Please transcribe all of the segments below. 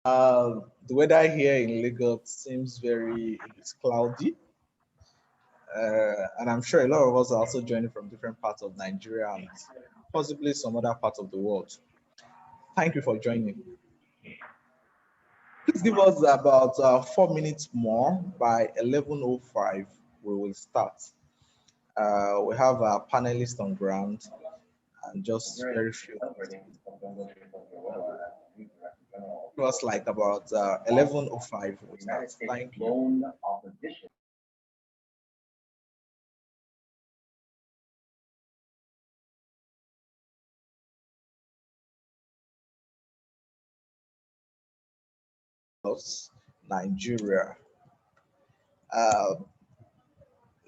The weather here in Lagos seems it's cloudy, and I'm sure a lot of us are also joining from different parts of Nigeria and possibly some other parts of the world. Thank you for joining. Please give us about 4 minutes more. By 11:05, we will start. We have our panelists on ground and just very few. It was like about 11:05. We start. Thank you. Nigeria. Uh,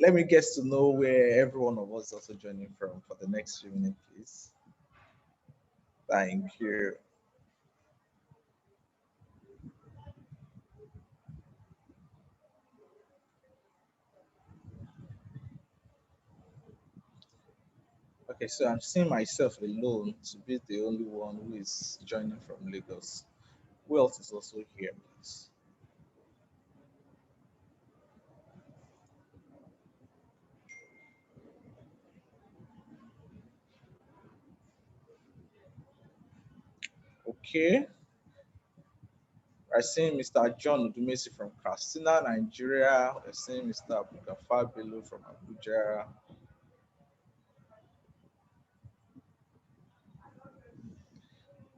Let me get to know where every one of us is also joining from for the next few minutes, please. Thank you. Okay, so I'm seeing myself alone to be the only one who is joining from Lagos. Who else is also here, please? Okay, I see Mr. John Udumesi from Katsina, Nigeria. I see Mr. Abdulgafar Bello from Abuja.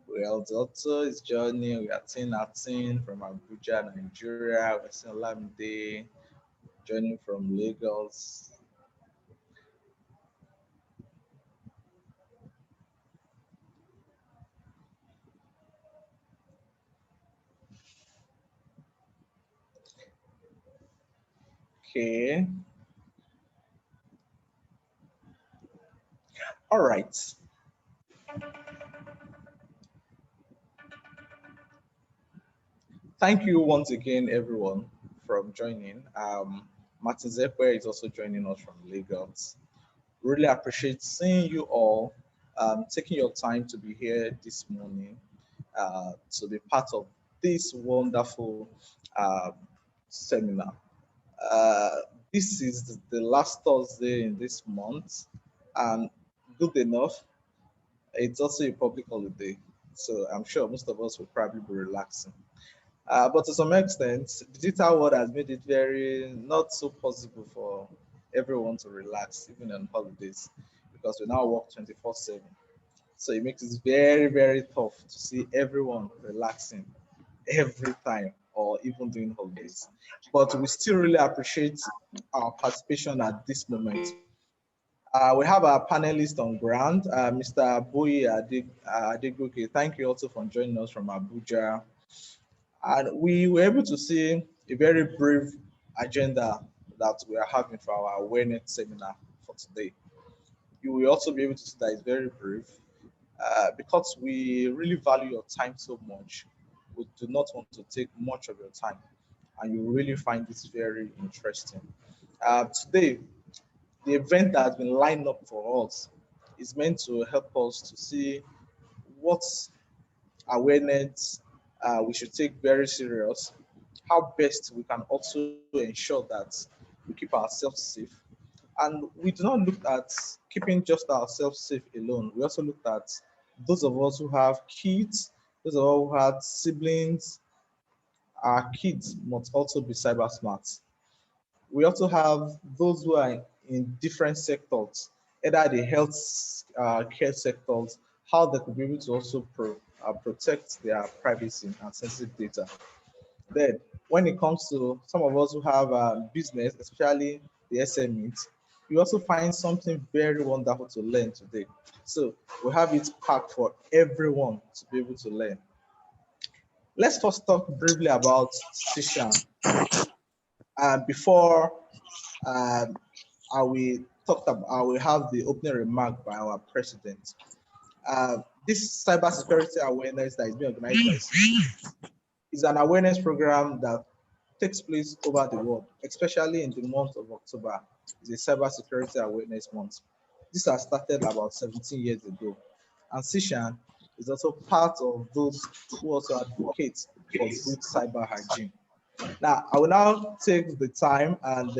Well, Doctor is joining. We are seeing Atin from Abuja, Nigeria. We're seeing Lamide joining from Lagos. Okay. All right. Thank you once again, everyone, from joining. Martin Zepwe is also joining us from Lagos. Really appreciate seeing you all, taking your time to be here this morning, to be part of this wonderful uh, seminar. Uh, this is the last Thursday in this month, and good enough, it's also a public holiday. So I'm sure most of us will probably be relaxing. But to some extent, the digital world has made it very not so possible for everyone to relax, even on holidays, because we now work 24/7. So it makes it very, very tough to see everyone relaxing every time or even during holidays. But we still really appreciate our participation at this moment. We have our panelists on ground, Mr. Boyi Adegoke. Thank you also for joining us from Abuja. And we were able to see a very brief agenda that we are having for our awareness seminar for today. You will also be able to see that it's very brief because we really value your time so much. We do not want to take much of your time, and you will really find this very interesting. Today, the event that has been lined up for us is meant to help us to see what awareness we should take very serious, how best we can also ensure that we keep ourselves safe. And we do not look at keeping just ourselves safe alone. We also look at those of us who have kids, those of us who have siblings. Our kids must also be cyber smart. We also have those who are in different sectors, either the health care sectors, how they could be able to also protect their privacy and sensitive data. Then, when it comes to some of us who have business, especially the SMEs, you also find something very wonderful to learn today. So we have it packed for everyone to be able to learn. Let's first talk briefly about CSEAN. Before um, I will I will have the opening remark by our president. This cybersecurity awareness that is being organized by CSEAN is an awareness program that takes place over the world, especially in the month of October. It's a cybersecurity awareness month. This has started about 17 years ago. And CSEAN is also part of those who also advocate for good cyber hygiene. Now, I will now take the time and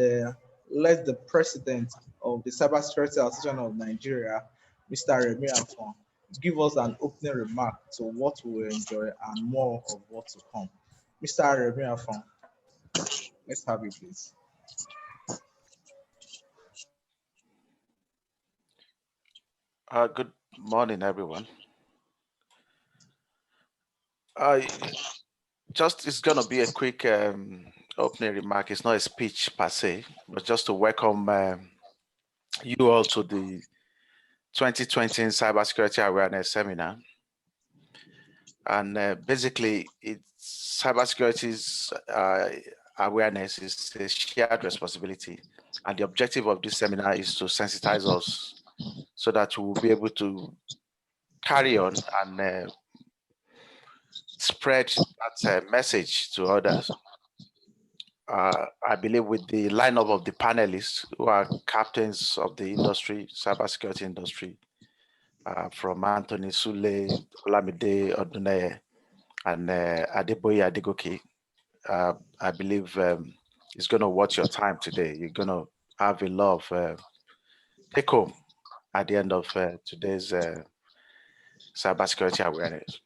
let the president of the Cybersecurity Association of Nigeria, Mr. Remy Afon, give us an opening remark to what we will enjoy and more of what to come. Mr. Remy Afon, let's have you, please. Good morning, everyone. It's going to be a quick opening remark. It's not a speech per se, but just to welcome you all to the 2020 Cybersecurity Awareness Seminar. And basically, cybersecurity's awareness is a shared responsibility. And the objective of this seminar is to sensitize us so that we'll be able to carry on and spread that message to others. I believe with the lineup of the panelists who are captains of the industry, cybersecurity industry, from Anthony Sule, Olamide Oduneye, and Adeboye Adegoke, I believe it's going to watch your time today. You're going to have a lot of take home at the end of today's cybersecurity awareness.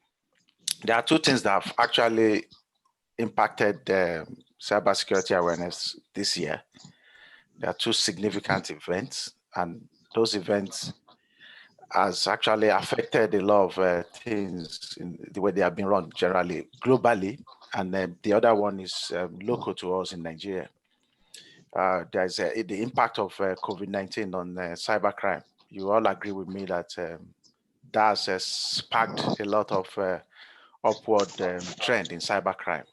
There are two things that have actually impacted cybersecurity awareness this year. There are two significant events, and those events has actually affected a lot of things in the way they have been run generally, globally, and the other one is local to us in Nigeria. There's the impact of COVID-19 on cybercrime. You all agree with me that that has sparked a lot of upward trend in cybercrime.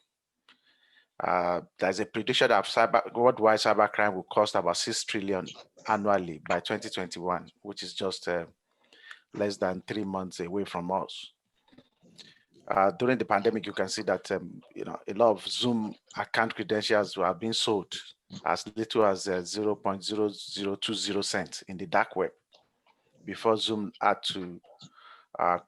There's a prediction that worldwide cybercrime will cost about 6 trillion annually by 2021, which is just less than 3 months away from us. During the pandemic, you can see that a lot of Zoom account credentials were being sold as little as 0.0020 cents in the dark web before Zoom had to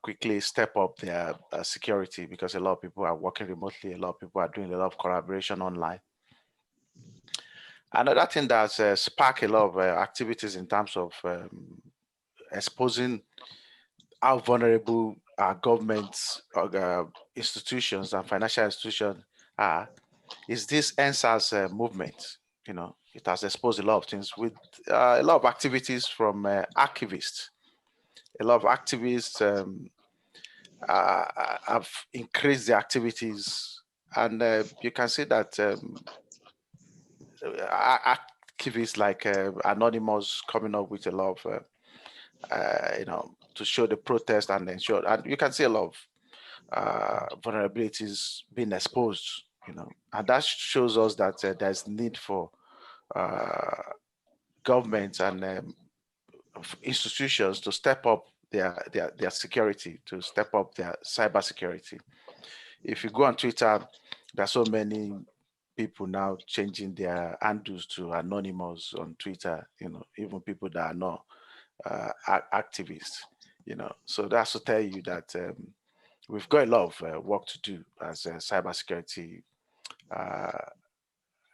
quickly step up their security, because a lot of people are working remotely, a lot of people are doing a lot of collaboration online. Another thing that's sparked a lot of activities in terms of exposing how vulnerable our governments, institutions, and financial institutions are is this NSAS movement. It has exposed a lot of things with a lot of activities from archivists. A lot of activists have increased the activities, and you can see that activists like Anonymous coming up with a lot of to show the protest and ensure, and you can see a lot of vulnerabilities being exposed, and that shows us that there's need for governments and institutions to step up their security, to step up their cyber security. If you go on Twitter, there are so many people now changing their handles to Anonymous on Twitter, even people that are not activists, so that's to tell you that we've got a lot of work to do as cybersecurity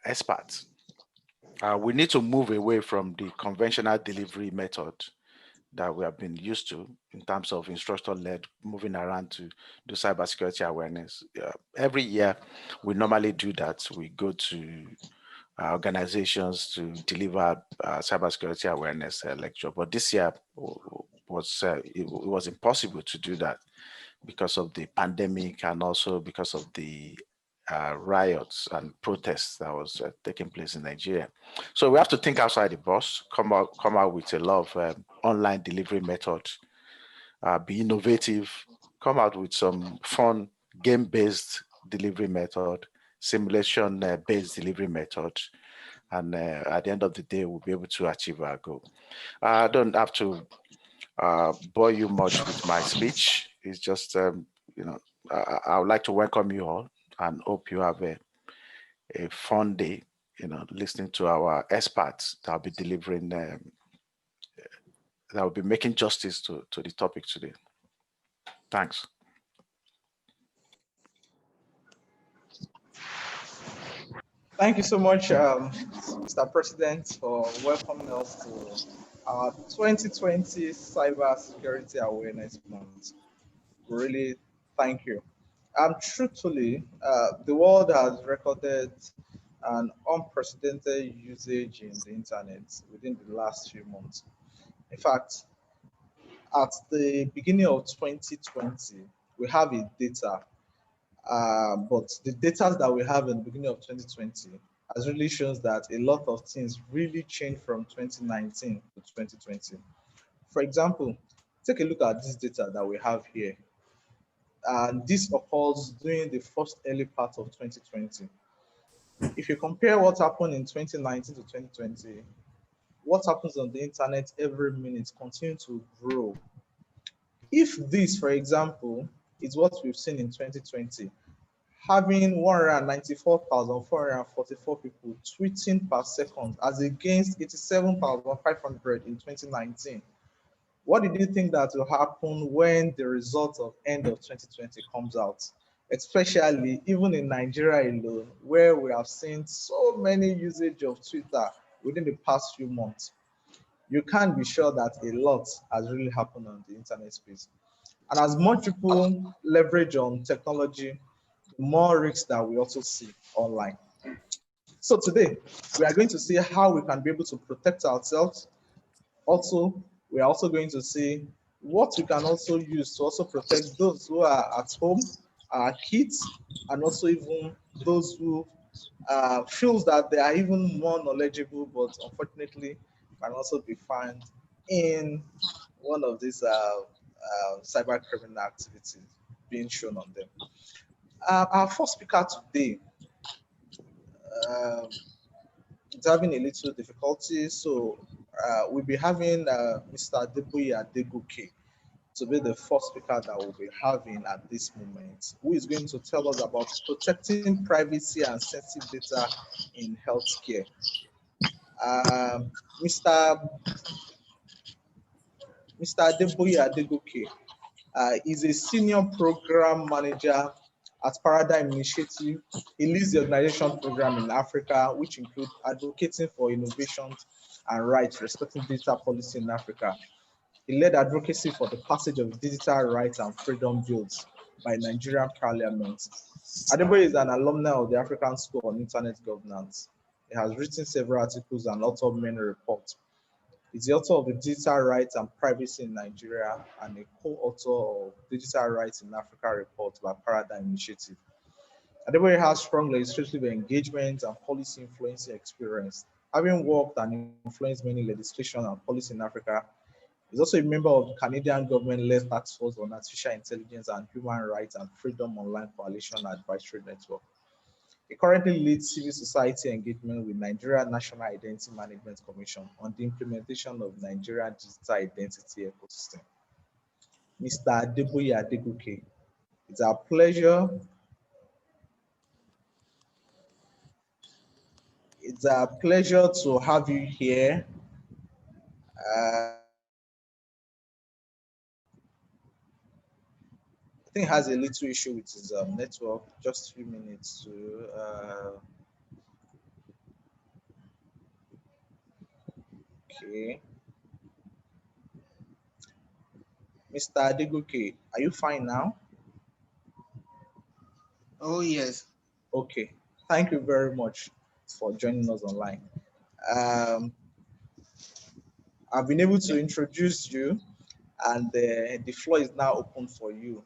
experts. We need to move away from the conventional delivery method that we have been used to in terms of instructor-led, moving around to do cybersecurity awareness. Every year, we normally do that. We go to organizations to deliver cybersecurity awareness lecture, but this year it was impossible to do that because of the pandemic and also because of the riots and protests that was taking place in Nigeria. So we have to think outside the box, come out with a lot of online delivery methods, be innovative, come out with some fun game-based delivery method, simulation-based delivery method, and at the end of the day, we'll be able to achieve our goal. I don't have to bore you much with my speech. It's just, I would like to welcome you all and hope you have a fun day, listening to our experts that will be delivering, that will be making justice to the topic today. Thanks. Thank you so much, Mr. President, for welcoming us to our 2020 Cyber Security Awareness Month. Really thank you. Truthfully, the world has recorded an unprecedented usage in the internet within the last few months. In fact, at the beginning of 2020, we have a data, but the data that we have in the beginning of 2020 has really shows that a lot of things really changed from 2019 to 2020. For example, take a look at this data that we have here. And this occurs during the first early part of 2020. If you compare what happened in 2019 to 2020, what happens on the internet every minute continues to grow. If this, for example, is what we've seen in 2020, having 194,444 people tweeting per second as against 87,500 in 2019, what did you think that will happen when the result of end of 2020 comes out? Especially even in Nigeria alone, where we have seen so many usage of Twitter within the past few months. You can be sure that a lot has really happened on the internet space. And as much people leverage on technology, the more risks that we also see online. So today, we are going to see how we can be able to protect ourselves. Also, we are also going to see what we can also use to also protect those who are at home, our kids, and also even those who feels that they are even more knowledgeable, but unfortunately can also be found in one of these cyber criminal activities being shown on them. Our first speaker today um is having a little difficulty, so we'll be having Mr. Adeboye Adegoke to be the first speaker that we'll be having at this moment, who is going to tell us about protecting privacy and sensitive data in healthcare. Um, Mr. Mr. Adeboye Adegoke is a senior program manager at Paradigm Initiative. He leads the organization program in Africa, which include advocating for innovations and rights respecting digital policy in Africa. He led advocacy for the passage of digital rights and freedom bills by Nigerian Parliament. Adeboye is an alumni of the African School on Internet Governance. He has written several articles and authored many reports. He's the author of the Digital Rights and Privacy in Nigeria and a co-author of Digital Rights in Africa report by Paradigm Initiative. Adeboye has strong legislative engagement and policy influencing experience. Having worked and influenced many legislation and policy in Africa, he's also a member of the Canadian government-led Task Force on Artificial Intelligence and Human Rights and Freedom Online Coalition Advisory Network. He currently leads civil society engagement with Nigeria National Identity Management Commission on the implementation of Nigeria digital identity ecosystem. Mr. Adeboye Adegoke, it's our pleasure. It's a pleasure to have you here. I think he has a little issue with his network. Just a few minutes to. Okay, Mr. Adegoke, are you fine now? Oh, yes. Okay, thank you very much for joining us online. Um, I've been able to introduce you, and the floor is now open for you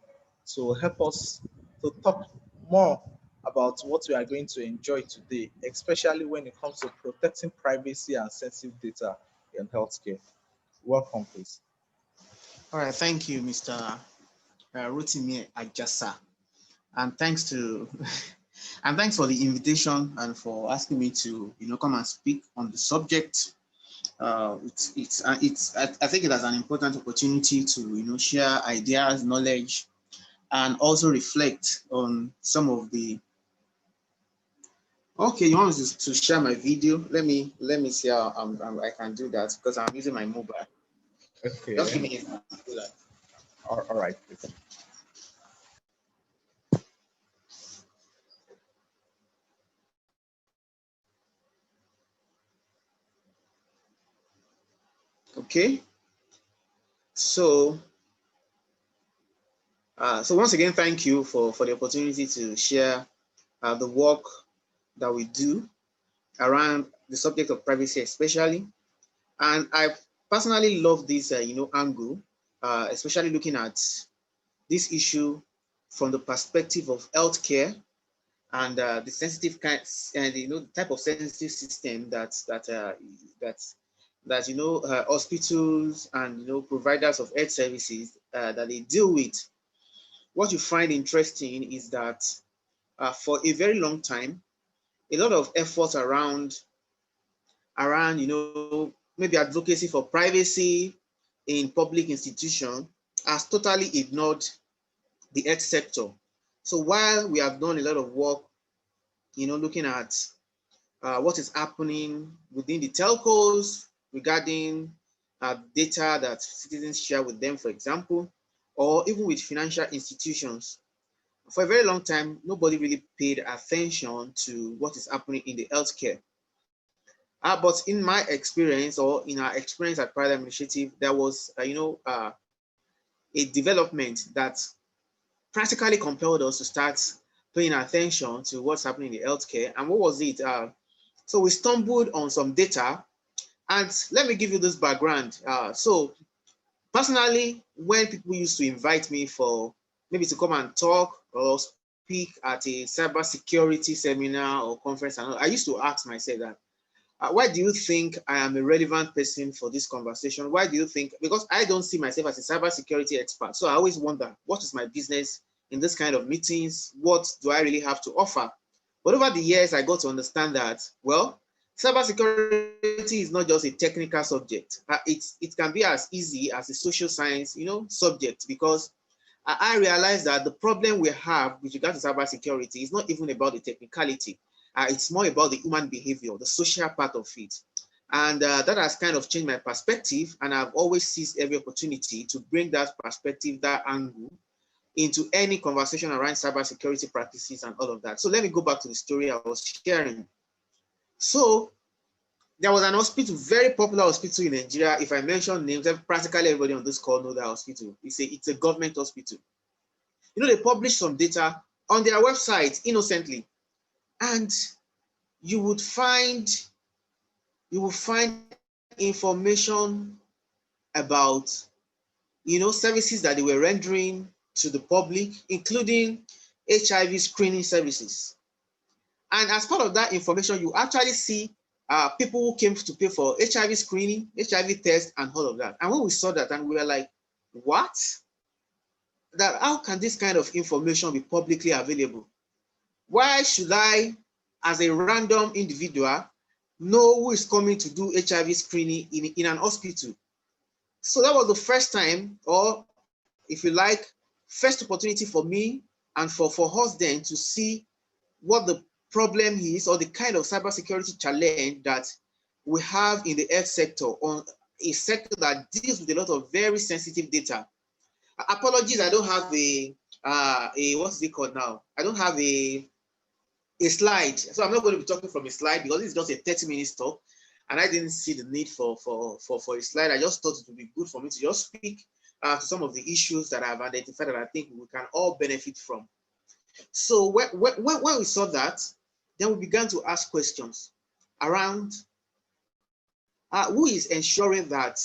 to help us to talk more about what we are going to enjoy today, especially when it comes to protecting privacy and sensitive data in healthcare. Welcome, please. All right. Thank you, Mr. Rotimi Ajasa. And thanks to and thanks for the invitation and for asking me to come and speak on the subject. I think it has an important opportunity to share ideas, knowledge, and also reflect on some of the. Okay, you want me to share my video? Let me see how I can do that because I'm using my mobile. Just Okay. give me a minute. All right, please. Okay, so so once again, thank you for the opportunity to share the work that we do around the subject of privacy, especially. And I personally love this, angle, especially looking at this issue from the perspective of healthcare and the sensitive kinds and the type of sensitive system that hospitals and providers of health services that they deal with. What you find interesting is that for a very long time, a lot of efforts around maybe advocacy for privacy in public institutions has totally ignored the health sector. So while we have done a lot of work, looking at what is happening within the telcos regarding data that citizens share with them, for example, or even with financial institutions, for a very long time, nobody really paid attention to what is happening in the healthcare. But in my experience, or in our experience at Pride Initiative, there was, a development that practically compelled us to start paying attention to what's happening in the healthcare. And what was it? So we stumbled on some data, and let me give you this background. So personally, when people used to invite me for maybe to come and talk or speak at a cybersecurity seminar or conference, and I used to ask myself that, why do you think I am a relevant person for this conversation? Why do you think? Because I don't see myself as a cybersecurity expert. So I always wonder, what is my business in this kind of meetings? What do I really have to offer? But over the years, I got to understand that, well, cybersecurity is not just a technical subject. It can be as easy as a social science, subject, because I realized that the problem we have with regard to cybersecurity is not even about the technicality. It's more about the human behavior, the social part of it. And that has kind of changed my perspective. And I've always seized every opportunity to bring that perspective, that angle, into any conversation around cybersecurity practices and all of that. So let me go back to the story I was sharing. So there was an hospital, very popular hospital in Nigeria. If I mention names, practically everybody on this call knows that hospital. It's a government hospital. They published some data on their website innocently, and you would find information about services that they were rendering to the public, including HIV screening services. And as part of that information, you actually see people who came to pay for HIV screening, HIV test, and all of that. And when we saw that, and we were like, what? That how can this kind of information be publicly available? Why should I, as a random individual, know who is coming to do HIV screening in an hospital? So that was the first time, or if you like, first opportunity for me and for us then to see what the problem is, or the kind of cybersecurity challenge that we have in the health sector, on a sector that deals with a lot of very sensitive data. Apologies, I don't have a what's it called now? I don't have a slide, so I'm not going to be talking from a slide because it's just a 30-minute talk, and I didn't see the need for a slide. I just thought it would be good for me to just speak to some of the issues that I've identified that I think we can all benefit from. So when we saw that, then we began to ask questions around who is ensuring that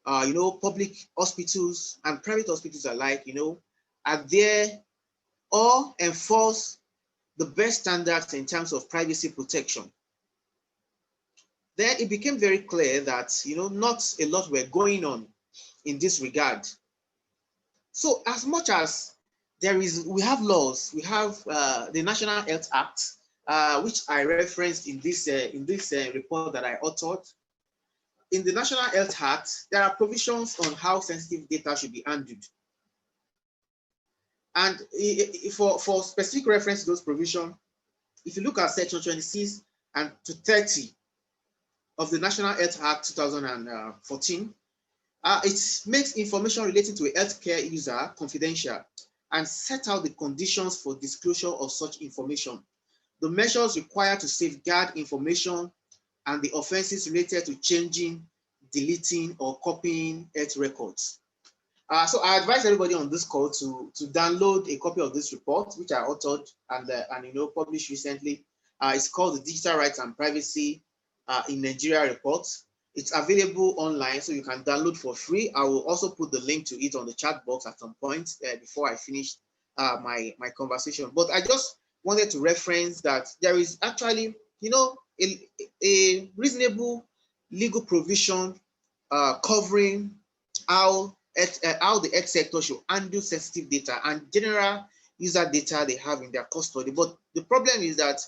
public hospitals and private hospitals alike, are there or enforce the best standards in terms of privacy protection. Then it became very clear that not a lot were going on in this regard. So as much as we have laws, we have the National Health Act, which I referenced in this report that I authored. In the National Health Act, there are provisions on how sensitive data should be handled. And for specific reference to those provisions, if you look at section 26 and to 30 of the National Health Act 2014, it makes information relating to a healthcare user confidential and set out the conditions for disclosure of such information, the measures required to safeguard information, and the offenses related to changing deleting or copying health records. So I advise everybody on this call to download a copy of this report, which I authored and published recently. It's called the Digital Rights and Privacy in Nigeria report. It's available online, so you can download for free. I will also put the link to it on the chat box at some point before I finish my conversation. But I just wanted to reference that there is actually, a reasonable legal provision covering how the health sector should handle sensitive data and general user data they have in their custody. But the problem is that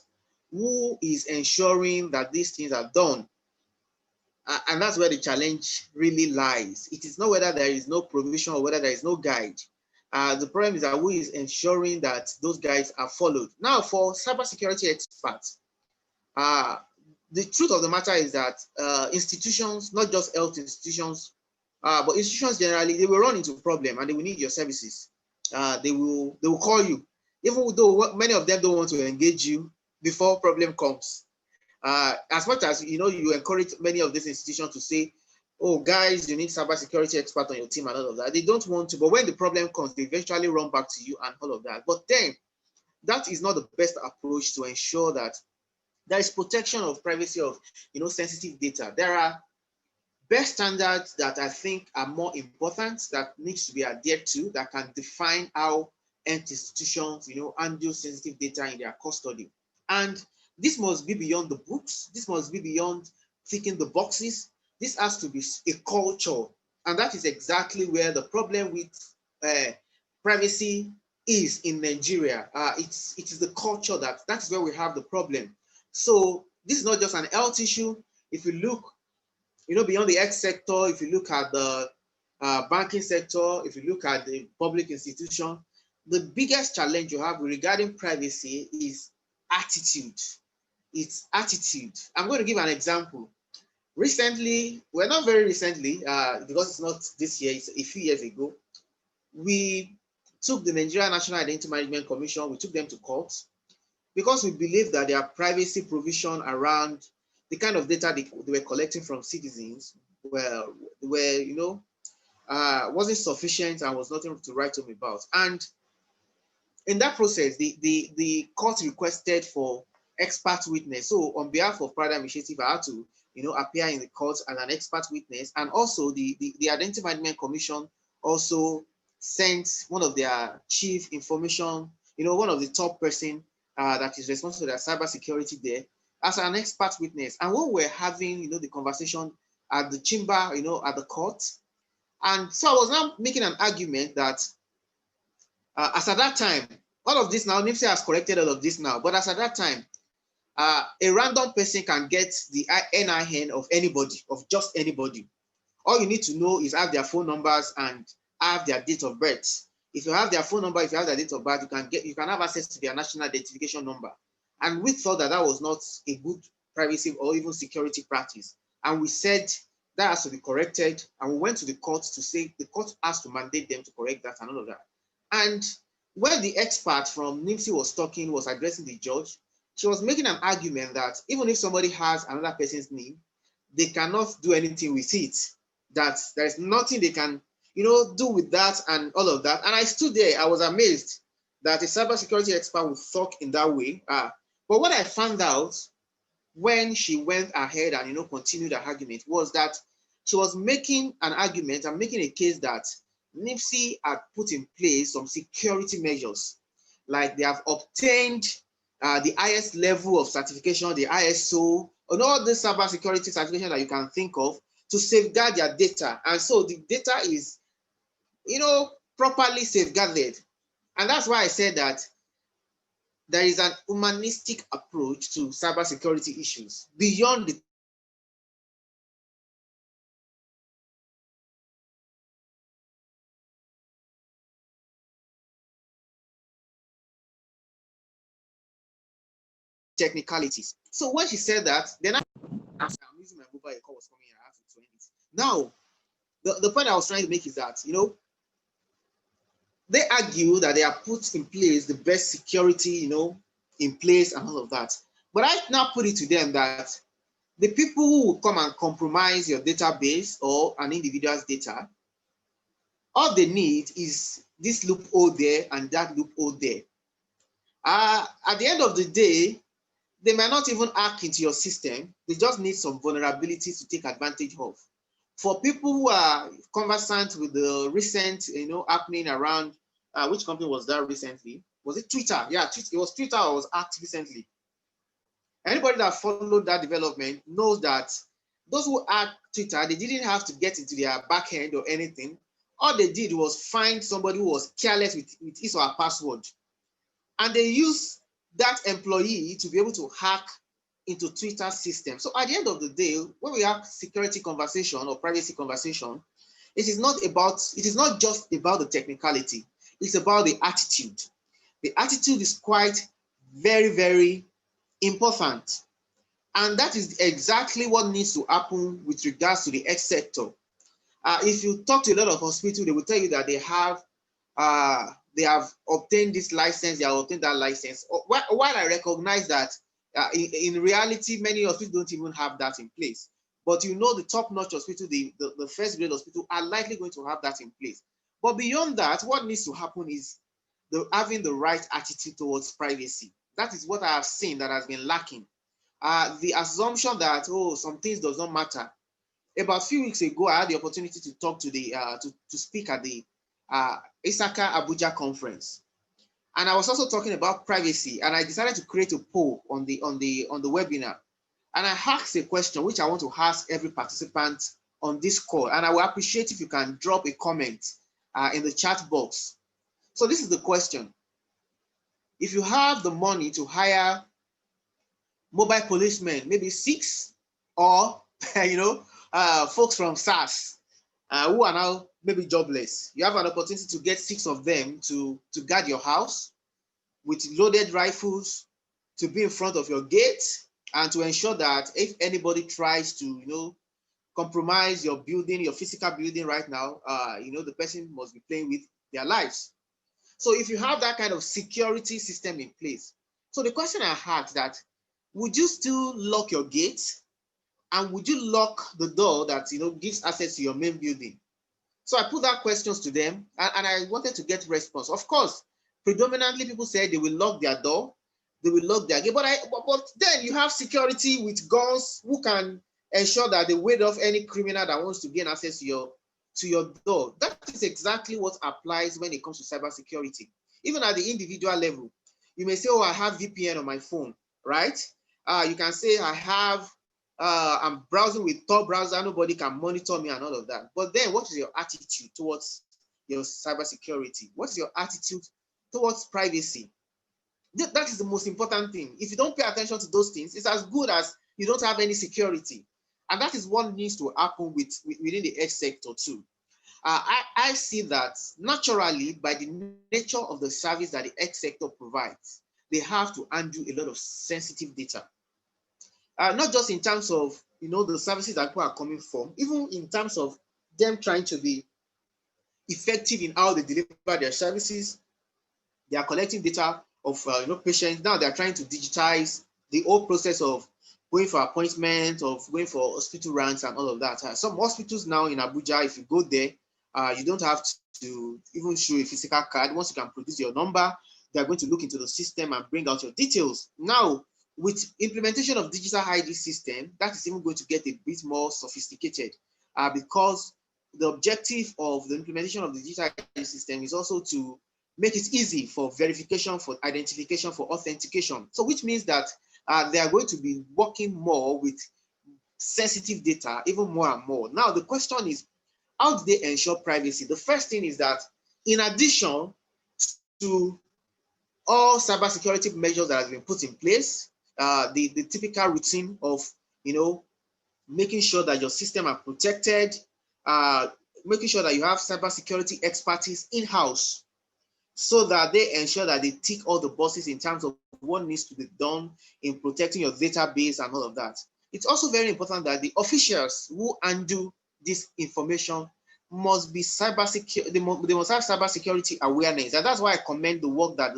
who is ensuring that these things are done? And that's where the challenge really lies. It is not whether there is no provision or whether there is no guide. The problem is that who is ensuring that those guides are followed. Now, for cybersecurity experts, the truth of the matter is that institutions, not just health institutions, but institutions generally, they will run into a problem and they will need your services. They will call you, even though many of them don't want to engage you before problem comes. As much as you encourage many of these institutions to say, "Oh, guys, you need cybersecurity expert on your team," and all of that. They don't want to, but when the problem comes, they eventually run back to you and all of that. But then, that is not the best approach to ensure that there is protection of privacy of sensitive data. There are best standards that I think are more important that needs to be adhered to that can define how institutions handle sensitive data in their custody. And this must be beyond the books. This must be beyond ticking the boxes. This has to be a culture. And that is exactly where the problem with privacy is in Nigeria. It is the culture that's where we have the problem. So this is not just an health issue. If you look beyond the health sector, if you look at the banking sector, if you look at the public institution, the biggest challenge you have regarding privacy is attitude. It's attitude. I'm going to give an example. Recently, well, not very recently, because it's not this year, it's a few years ago, we took the Nigerian National Identity Management Commission, we took them to court because we believe that their privacy provision around the kind of data they were collecting from citizens wasn't sufficient and was nothing to write home about. And in that process, the court requested for expert witness. So on behalf of Prada Initiative, I had to appear in the court as an expert witness. And also the Identity Management Commission also sent one of their chief information, one of the top person that is responsible for their cybersecurity there as an expert witness. And when we're having, the conversation at the chamber, at the court. And so I was now making an argument that as at that time, all of this now, NIPSE has corrected all of this now, but as at that time, a random person can get the NIN of anybody, of just anybody. All you need to know is have their phone numbers and have their date of birth. If you have their phone number, if you have their date of birth, you can have access to their national identification number. And we thought that was not a good privacy or even security practice. And we said that has to be corrected. And we went to the court to say the court has to mandate them to correct that and all of that. And when the expert from NIPSE was talking, was addressing the judge, she was making an argument that even if somebody has another person's name, they cannot do anything with it. That there's nothing they can, do with that and all of that. And I stood there, I was amazed that a cybersecurity expert would talk in that way. But what I found out when she went ahead and continued her argument was that she was making an argument and making a case that NIPSE had put in place some security measures, like they have obtained the highest level of certification, the ISO, and all the cybersecurity certification that you can think of to safeguard their data. And so the data is, properly safeguarded. And that's why I said that there is an humanistic approach to cybersecurity issues beyond the technicalities. So when she said that, then I'm using my mobile, a call was coming, I had to end it. Now, the point I was trying to make is that, they argue that they have put in place the best security, in place and all of that. But I now put it to them that the people who will come and compromise your database or an individual's data, all they need is this loophole there and that loophole there. At the end of the day, they might not even hack into your system. They just need some vulnerabilities to take advantage of. For people who are conversant with the recent, happening around, which company was that recently? Was it Twitter? Yeah, it was Twitter that was hacked recently. Anybody that followed that development knows that those who hacked Twitter, they didn't have to get into their back end or anything. All they did was find somebody who was careless with his or her password. And they used that employee to be able to hack into Twitter system. So at the end of the day, when we have security conversation or privacy conversation, it is not just about the technicality, it's about the attitude. The attitude is quite very, very important. And that is exactly what needs to happen with regards to the health sector. If you talk to a lot of hospitals, they will tell you that they have obtained this license, they have obtained that license. While I recognize that in reality, many hospitals don't even have that in place. But the top-notch hospital, the first-grade hospital, are likely going to have that in place. But beyond that, what needs to happen is having the right attitude towards privacy. That is what I have seen that has been lacking. The assumption that, some things does not matter. About a few weeks ago, I had the opportunity to talk to to speak at the Isaka Abuja conference, and I was also talking about privacy. And I decided to create a poll on the webinar, and I asked a question which I want to ask every participant on this call. And I will appreciate if you can drop a comment in the chat box. So this is the question: if you have the money to hire mobile policemen, maybe 6, or folks from SARS who are now maybe jobless, you have an opportunity to get 6 of them to guard your house with loaded rifles, to be in front of your gate, and to ensure that if anybody tries to compromise your building, your physical building right now, the person must be playing with their lives. So if you have that kind of security system in place, so the question I had that, would you still lock your gate, and would you lock the door that gives access to your main building? So I put that questions to them, and I wanted to get response. Of course, predominantly people said they will lock their door, they will lock their gate, but then you have security with guns who can ensure that they ward off any criminal that wants to gain access to your door. That is exactly what applies when it comes to cybersecurity. Even at the individual level, you may say, I have VPN on my phone, right? You can say I'm browsing with Tor browser, nobody can monitor me and all of that. But then what is your attitude towards your cybersecurity? What is your attitude towards privacy? That is the most important thing. If you don't pay attention to those things, it's as good as you don't have any security. And that is what needs to happen within the health sector too. I see that naturally, by the nature of the service that the health sector provides, they have to undo a lot of sensitive data. Not just in terms of the services that people are coming from, even in terms of them trying to be effective in how they deliver their services. They are collecting data of patients. Now they are trying to digitize the whole process of going for appointments, of going for hospital runs and all of that. Some hospitals now in Abuja, if you go there, you don't have to even show a physical card. Once you can produce your number, they're going to look into the system and bring out your details. Now, with implementation of digital ID system, that is even going to get a bit more sophisticated because the objective of the implementation of the digital ID system is also to make it easy for verification, for identification, for authentication. So which means that they are going to be working more with sensitive data, even more and more. Now, the question is, how do they ensure privacy? The first thing is that in addition to all cybersecurity measures that have been put in place, the typical routine of making sure that your system are protected, making sure that you have cybersecurity expertise in-house, so that they ensure that they tick all the boxes in terms of what needs to be done in protecting your database and all of that. It's also very important that the officials who handle this information must be cybersecurity. They must have cybersecurity awareness, and that's why I commend the work that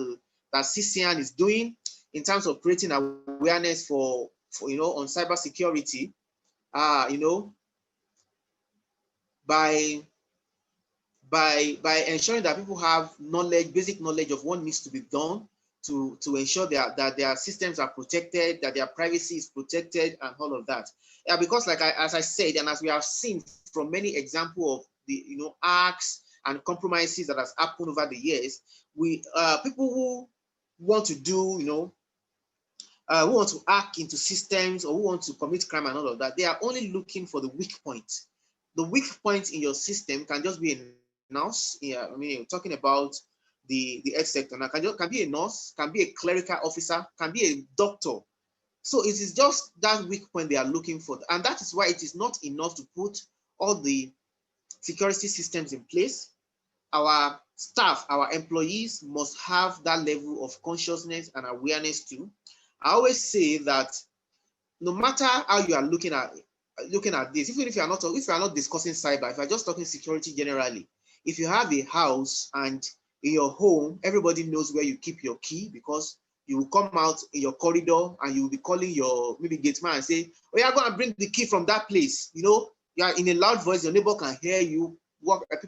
CSEAN is doing in terms of creating awareness for for, on cybersecurity, by ensuring that people have knowledge, basic knowledge of what needs to be done to ensure that their systems are protected, that their privacy is protected, and all of that. Yeah, because as I said, and as we have seen from many examples of the acts and compromises that has happened over the years, we people who want to do who want to hack into systems or who want to commit crime and all of that, they are only looking for the weak point. The weak point in your system can just be a nurse. Yeah, I mean, talking about the health sector now, can be a nurse, can be a clerical officer, can be a doctor. So it is just that weak point they are looking for. And that is why it is not enough to put all the security systems in place. Our staff, our employees must have that level of consciousness and awareness too. I always say that no matter how you are looking at this, even if you are not discussing cyber, if you are just talking security generally, if you have a house and in your home, everybody knows where you keep your key, because you will come out in your corridor and you will be calling your maybe gate man and say, oh, you are going to bring the key from that place. You are in a loud voice, your neighbor can hear you,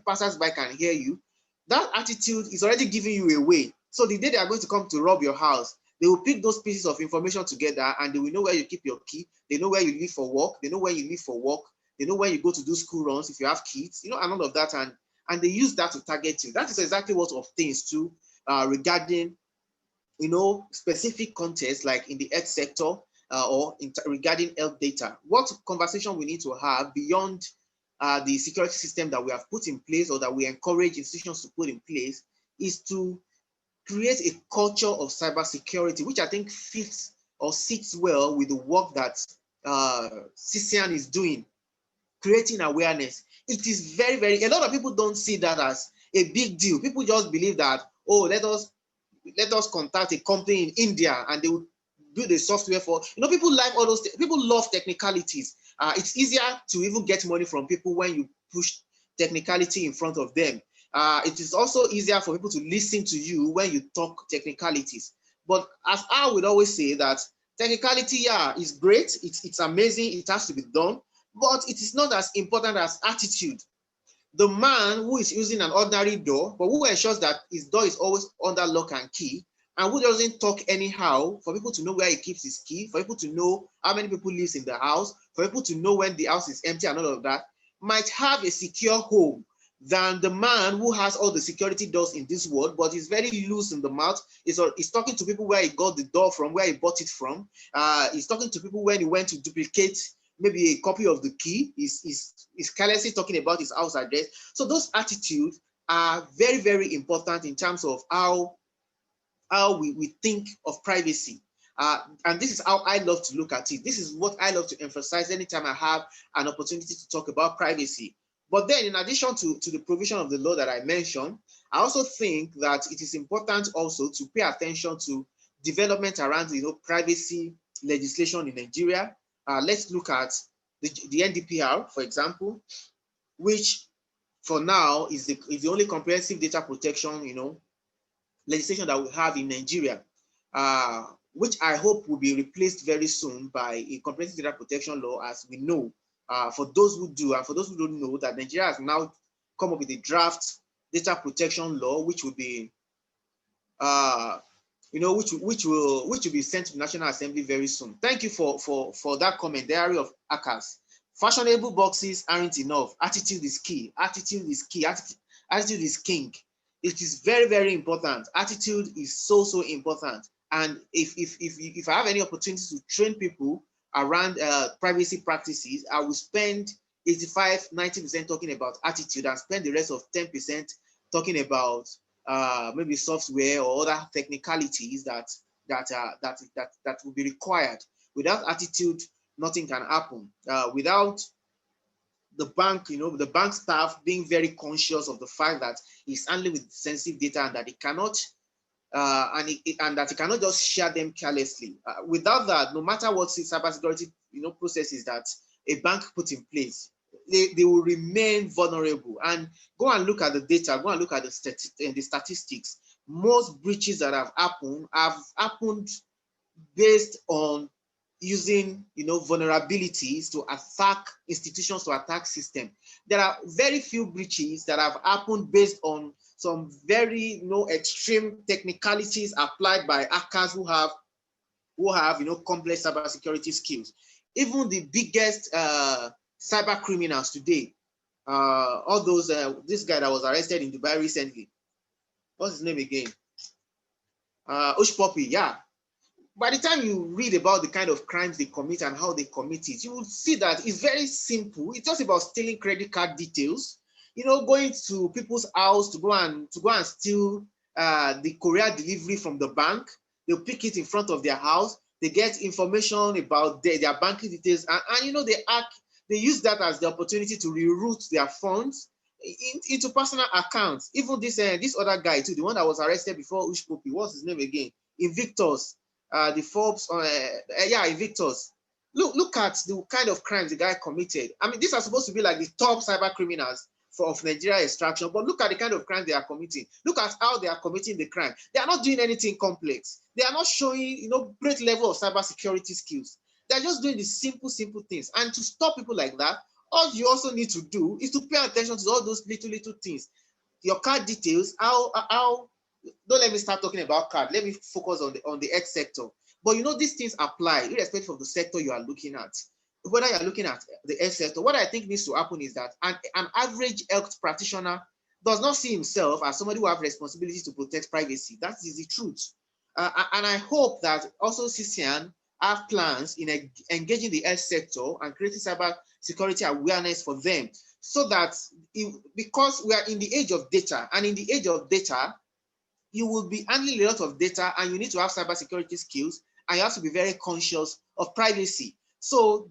passers-by can hear you. That attitude is already giving you away. So the day they are going to come to rob your house, they will pick those pieces of information together and they will know where you keep your key. They know where you leave for work. They know where you leave for work. They know where you go to do school runs if you have kids, and all of that. And they use that to target you. That is exactly what obtains too regarding, specific context like in the health sector or regarding health data. What conversation we need to have beyond the security system that we have put in place or that we encourage institutions to put in place is to create a culture of cybersecurity, which I think fits or sits well with the work that CSEAN is doing, creating awareness. It is very, very, a lot of people don't see that as a big deal. People just believe that, oh, let us contact a company in India and they will build a software for, people like all those, people love technicalities. It's easier to even get money from people when you push technicality in front of them. It is also easier for people to listen to you when you talk technicalities. But as I would always say that technicality, yeah, is great. It's amazing. It has to be done, but it is not as important as attitude. The man who is using an ordinary door, but who ensures that his door is always under lock and key, and who doesn't talk anyhow, for people to know where he keeps his key, for people to know how many people lives in the house, for people to know when the house is empty and all of that, might have a secure home than the man who has all the security doors in this world, but is very loose in the mouth. He's talking to people where he got the door from, where he bought it from. He's talking to people when he went to duplicate maybe a copy of the key. He's carelessly talking about his house address. So those attitudes are very, very important in terms of how we think of privacy. And this is how I love to look at it. This is what I love to emphasize anytime I have an opportunity to talk about privacy. But then in addition to the provision of the law that I mentioned, I also think that it is important also to pay attention to development around privacy legislation in Nigeria. Let's look at the NDPR, for example, which for now is the only comprehensive data protection legislation that we have in Nigeria, which I hope will be replaced very soon by a comprehensive data protection law, as we know. For those who do, and for those who don't know, that Nigeria has now come up with a draft data protection law, which will be, which will be sent to the National Assembly very soon. Thank you for that comment. Diary of Hackers. Fashionable boxes aren't enough. Attitude is key. Attitude is key. Attitude is king. It is very, very important. Attitude is so important. And if I have any opportunity to train people around privacy practices, I will spend 85-90% talking about attitude and spend the rest of 10% talking about maybe software or other technicalities that will be required. Without attitude, nothing can happen. Without the bank, the bank staff being very conscious of the fact that he's handling with sensitive data and that he cannot and that he cannot just share them carelessly. Without that, no matter what cybersecurity processes that a bank put in place, they will remain vulnerable. And go and look at the data, go and look at the statistics. Most breaches that have happened based on using, vulnerabilities to attack institutions, to attack system. There are very few breaches that have happened based on some very, extreme technicalities applied by hackers who have, complex cybersecurity skills. Even the biggest cyber criminals today, all those, this guy that was arrested in Dubai recently, what's his name again? Ush Poppy, yeah. By the time you read about the kind of crimes they commit and how they commit it, you will see that it's very simple. It's just about stealing credit card details, going to people's house to go and steal the courier delivery from the bank. They'll pick it in front of their house. They get information about their banking details, and they use that as the opportunity to reroute their funds into personal accounts. Even this other guy too, the one that was arrested before Ush Poppy, what's his name again? Invictus. The Forbes, Invictus. Look at the kind of crimes the guy committed. I mean, these are supposed to be like the top cyber criminals of Nigeria extraction, but look at the kind of crime they are committing. Look at how they are committing the crime. They are not doing anything complex. They are not showing, great level of cybersecurity skills. They are just doing the simple things. And to stop people like that, all you also need to do is to pay attention to all those little things. Your card details, how don't let me start talking about card. Let me focus on the X sector. But these things apply irrespective of the sector you are looking at. Whether you're looking at the health sector, what I think needs to happen is that an average health practitioner does not see himself as somebody who has responsibility to protect privacy. That is the truth. And I hope that also CSEAN have plans in engaging the health sector and creating cyber security awareness for them, so that because we are in the age of data, and in the age of data, you will be handling a lot of data, and you need to have cybersecurity skills, and you have to be very conscious of privacy. So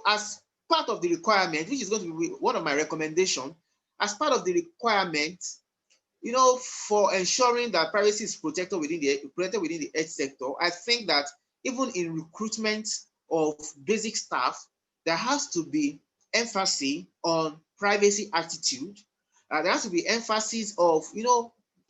as part of the requirement, which is going to be one of my recommendations, as part of the requirement, for ensuring that privacy is protected within the health sector, I think that even in recruitment of basic staff, there has to be emphasis on privacy attitude. There has to be emphasis of,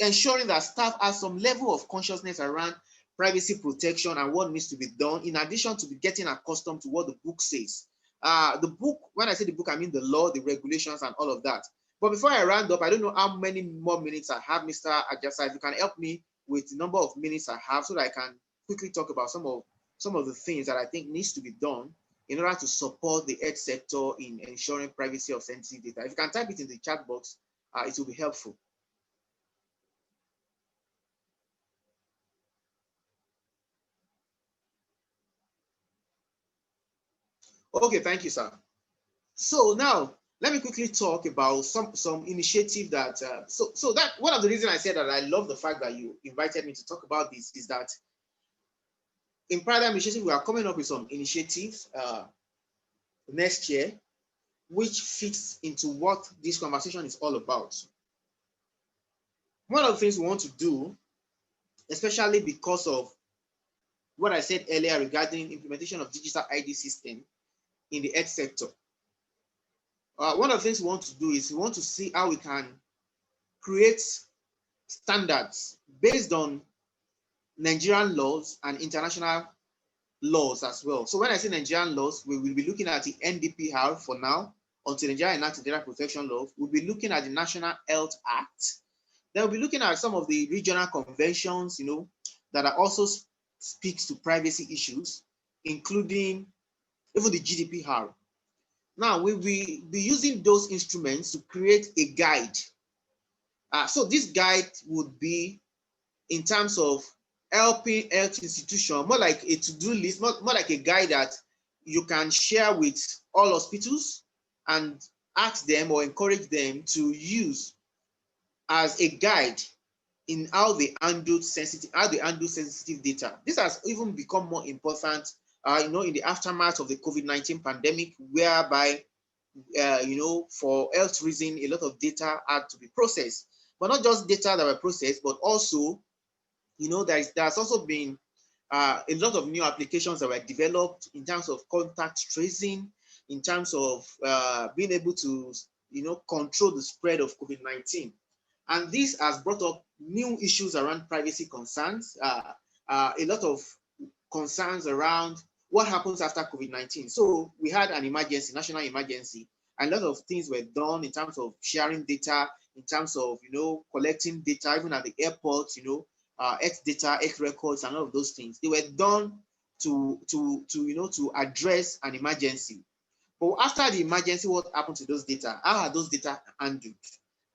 ensuring that staff has some level of consciousness around privacy protection and what needs to be done, in addition to be getting accustomed to what the book says. The book, when I say the book, I mean the law, the regulations, and all of that. But before I round up, I don't know how many more minutes I have, Mr. Ajasa. If you can help me with the number of minutes I have, so that I can quickly talk about some of the things that I think needs to be done in order to support the health sector in ensuring privacy of sensitive data. If you can type it in the chat box, it will be helpful. Okay, thank you, sir. So now let me quickly talk about some initiative that so that one of the reasons I said that I love the fact that you invited me to talk about this is that in Paradigm Initiative we are coming up with some initiatives next year which fits into what this conversation is all about. One of the things we want to do, especially because of what I said earlier regarding implementation of digital ID system in the health sector, one of the things we want to do is we want to see how we can create standards based on Nigerian laws and international laws as well. So when I say Nigerian laws, we will be looking at the NDPR for now, until Nigeria enacts the Data Protection Law. We'll be looking at the National Health Act. Then we'll be looking at some of the regional conventions, that are also speaks to privacy issues, including even the GDPR. Now, we will be using those instruments to create a guide. So this guide would be in terms of helping health institutions, more like a to-do list, more like a guide that you can share with all hospitals and ask them or encourage them to use as a guide in how they handle sensitive data. This has even become more important, in the aftermath of the COVID-19 pandemic, whereby for health reasons, a lot of data had to be processed. But not just data that were processed, but also, there's also been a lot of new applications that were developed in terms of contact tracing, in terms of being able to, control the spread of COVID-19. And this has brought up new issues around privacy concerns, a lot of concerns around what happens after COVID-19. So we had an emergency, national emergency, and a lot of things were done in terms of sharing data, in terms of, collecting data, even at the airports, X data, X records, and all of those things. They were done to address an emergency. But after the emergency, what happened to those data? How are those data handled?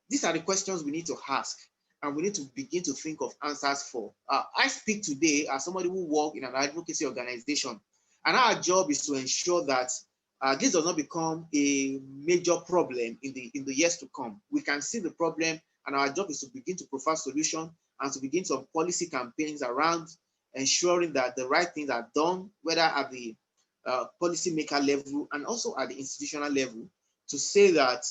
These are the questions we need to ask, and we need to begin to think of answers for. I speak today as somebody who works in an advocacy organization, and our job is to ensure that this does not become a major problem in the years to come. We can see the problem, and our job is to begin to provide solutions and to begin some policy campaigns around ensuring that the right things are done, whether at the policymaker level and also at the institutional level, to say that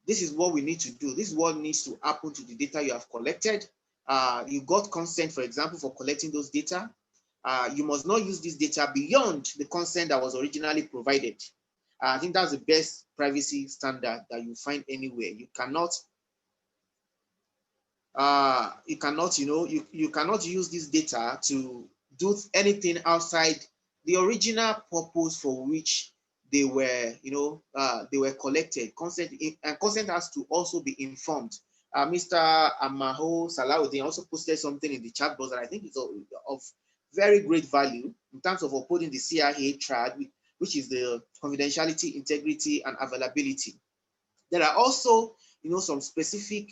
this is what we need to do. This is what needs to happen to the data you have collected. You got consent, for example, for collecting those data. You must not use this data beyond the consent that was originally provided. I think that's the best privacy standard that you find anywhere. You cannot use this data to do anything outside the original purpose for which they were collected. Consent has to also be informed. Mr. Amaho Salahuddin also posted something in the chat box that I think is of very great value in terms of upholding the CIA triad, which is the confidentiality, integrity, and availability. There are also, some specific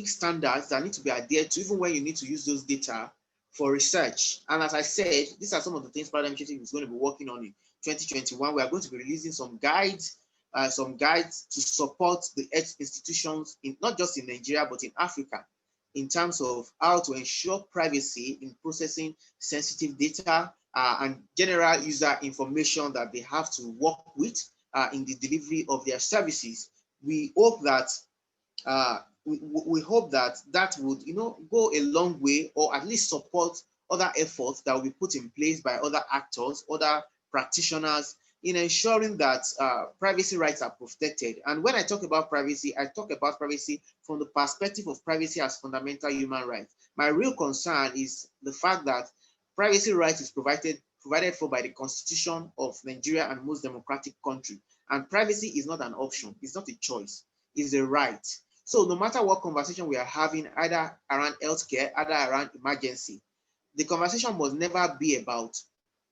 standards that need to be adhered to, even when you need to use those data for research. And as I said, these are some of the things Paradigm Initiative is going to be working on in 2021. We are going to be releasing some guides to support the institutions, not just in Nigeria, but in Africa, in terms of how to ensure privacy in processing sensitive data and general user information that they have to work with in the delivery of their services. We hope that we hope that would go a long way, or at least support other efforts that will be put in place by other actors, other practitioners, in ensuring that privacy rights are protected. And when I talk about privacy, I talk about privacy from the perspective of privacy as fundamental human rights. My real concern is the fact that privacy rights is provided for by the Constitution of Nigeria and most democratic country. And privacy is not an option, it's not a choice, it's a right. So no matter what conversation we are having, either around healthcare, either around emergency, the conversation must never be about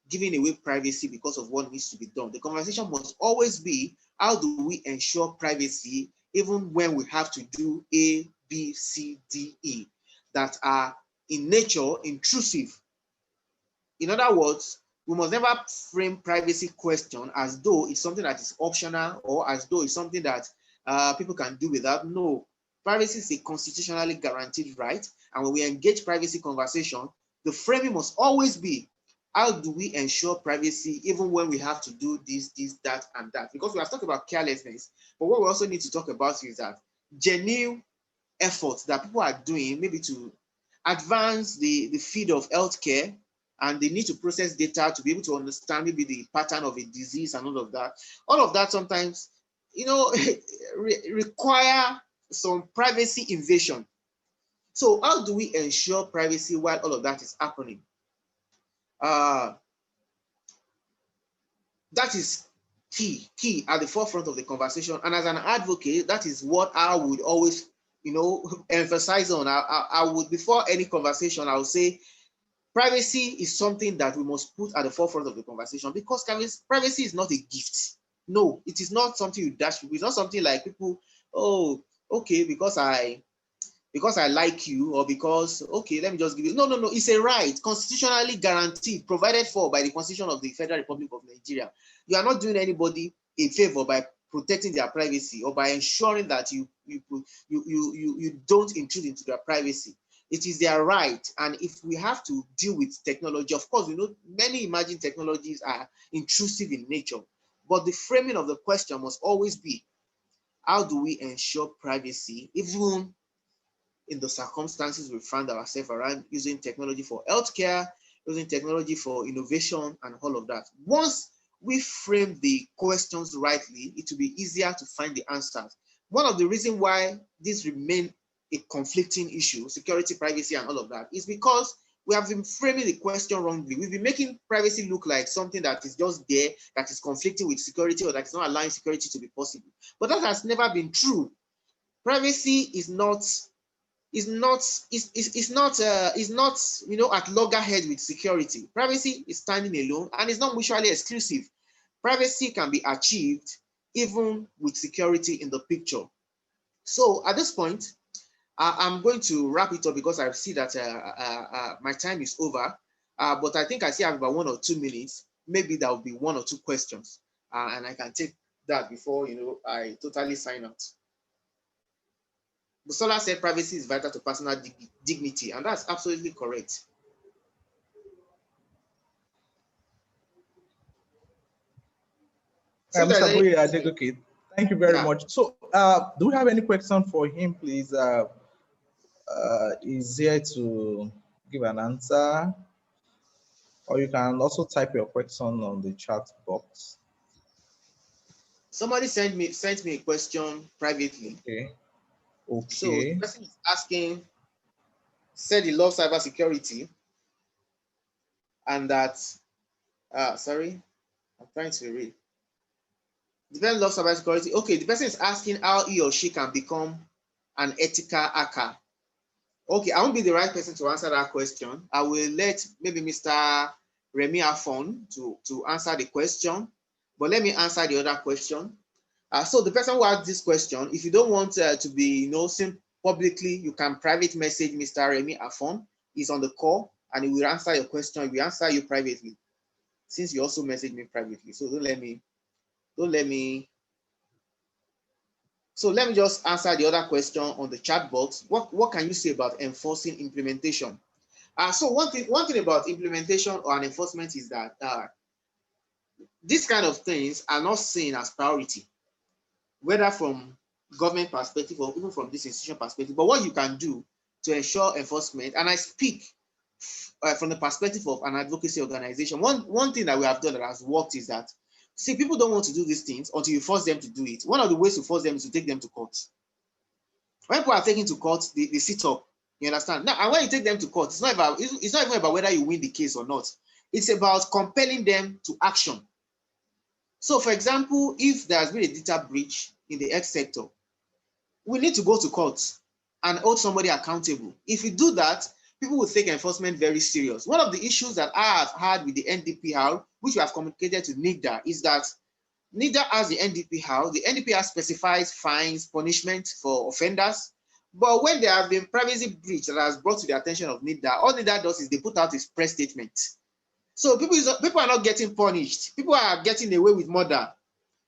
giving away privacy because of what needs to be done. The conversation must always be, how do we ensure privacy even when we have to do A, B, C, D, E that are in nature intrusive? In other words, we must never frame privacy question as though it's something that is optional or as though it's something that people can do without. No, privacy is a constitutionally guaranteed right. And when we engage privacy conversation, the framing must always be, how do we ensure privacy even when we have to do this, that, and that? Because we have talked about carelessness, but what we also need to talk about is that genuine efforts that people are doing, maybe to advance the field of healthcare, and they need to process data to be able to understand maybe the pattern of a disease and all of that. All of that sometimes, require some privacy invasion. So how do we ensure privacy while all of that is happening? That is key at the forefront of the conversation. And as an advocate, that is what I would always, emphasize on. I would, before any conversation, I would say privacy is something that we must put at the forefront of the conversation, because privacy is not a gift. No, it is not something you dash people. It's not something like people, oh, okay, because I like you, or because, okay, let me just give you. No. It's a right, constitutionally guaranteed, provided for by the Constitution of the Federal Republic of Nigeria. You are not doing anybody a favor by protecting their privacy or by ensuring that you don't intrude into their privacy. It is their right. And if we have to deal with technology, of course, many emerging technologies are intrusive in nature. But the framing of the question must always be, how do we ensure privacy, even in the circumstances we find ourselves around, using technology for healthcare, using technology for innovation, and all of that? Once we frame the questions rightly, it will be easier to find the answers. One of the reasons why this remains a conflicting issue, security, privacy, and all of that, is because we have been framing the question wrongly. We've been making privacy look like something that is just there, that is conflicting with security, or that is not allowing security to be possible. But that has never been true. Privacy is not at loggerhead with security. Privacy is standing alone and is not mutually exclusive. Privacy can be achieved even with security in the picture. So at this point, I'm going to wrap it up because I see that my time is over. But I think I still have about 1 or 2 minutes. Maybe there will be 1 or 2 questions, and I can take that before I totally sign out. Busola said privacy is vital to personal dignity, and that's absolutely correct. So Mr. Boye Adegoke, thank you very much. So, do we have any question for him, please? He's here to give an answer, or you can also type your question on the chat box. Somebody sent me a question privately. Okay. So the person is asking, said he loves cybersecurity, and that, sorry, I'm trying to read. The person loves cybersecurity. Okay, the person is asking how he or she can become an ethical hacker. Okay, I won't be the right person to answer that question. I will let maybe Mr. Remy Afon to answer the question, but let me answer the other question. So the person who asked this question, if you don't want to be seen publicly, you can private message Mr. Remy Afon. He's on the call and he will answer your question. He will answer you privately, since you also messaged me privately. So don't let me. So let me just answer the other question on the chat box. What can you say about enforcing implementation? So one thing about implementation or an enforcement is that these kind of things are not seen as priority, whether from government perspective or even from this institution perspective. But what you can do to ensure enforcement, and I speak from the perspective of an advocacy organization, one thing that we have done that has worked is that, see, people don't want to do these things until you force them to do it. One of the ways to force them is to take them to court. When people are taken to court, they sit up. You understand? Now, and when you take them to court, it's not even about whether you win the case or not. It's about compelling them to action. So, for example, if there has been a data breach in the health sector, we need to go to court and hold somebody accountable. If we do that, people will take enforcement very serious. One of the issues that I have had with the NDPR, which we have communicated to NIDA, is that NIDA has the NDPR. The NDPR specifies fines, punishment for offenders. But when there have been privacy breach that has brought to the attention of NIDA, all NIDA does is they put out a press statement. So people are not getting punished. People are getting away with murder.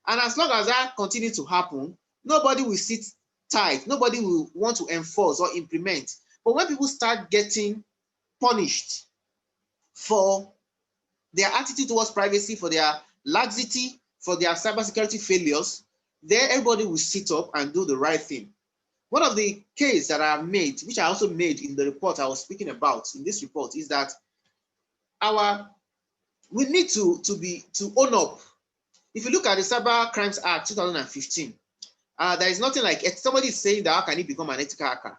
And as long as that continues to happen, nobody will sit tight. Nobody will want to enforce or implement. But when people start getting punished for their attitude towards privacy, for their laxity, for their cybersecurity failures, then everybody will sit up and do the right thing. One of the cases that I have made, which I also made in the report I was speaking about in this report, is that we need to own up. If you look at the Cyber Crimes Act 2015, there is nothing like it. Somebody is saying that how can he become an ethical hacker?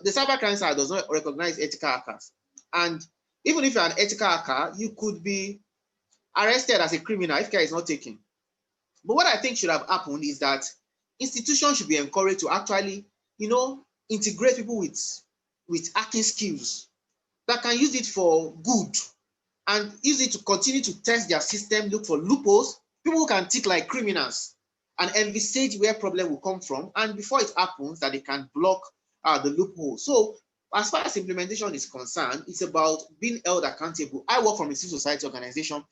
The Cyber Crimes Act does not recognize ethical hackers. And even if you're an ethical hacker, you could be arrested as a criminal if care is not taken. But what I think should have happened is that institutions should be encouraged to actually, integrate people with hacking skills that can use it for good and use it to continue to test their system, look for loopholes, people who can tick like criminals and envisage where problem will come from. And before it happens, that they can block the loophole. So as far as implementation is concerned, it's about being held accountable. I work from a civil society organization.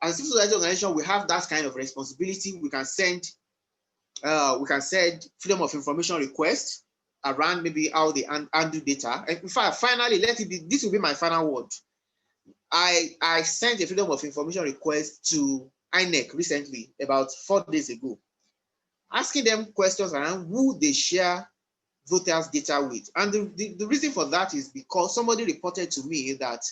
As a civil society organization, we have that kind of responsibility. We can send freedom of information requests around maybe how they handle data. And in fact, finally, this will be my final word. I sent a freedom of information request to INEC recently, about 4 days ago, asking them questions around who they share voters' data with. And the reason for that is because somebody reported to me that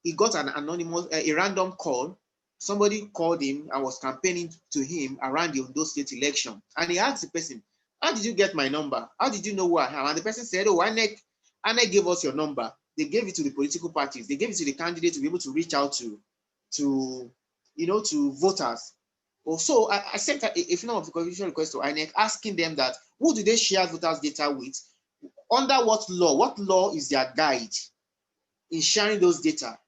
he got an anonymous, a random call. Somebody called him and was campaigning to him around the Ondo State election. And he asked the person, how did you get my number? How did you know who I am? And the person said, oh, INEC gave us your number. they gave it to the political parties. They gave it to the candidate to be able to reach out to voters. Also, I sent a form of constitution request to INEC asking them that who do they share voters' data with, under what law? What law is their guide in sharing those data?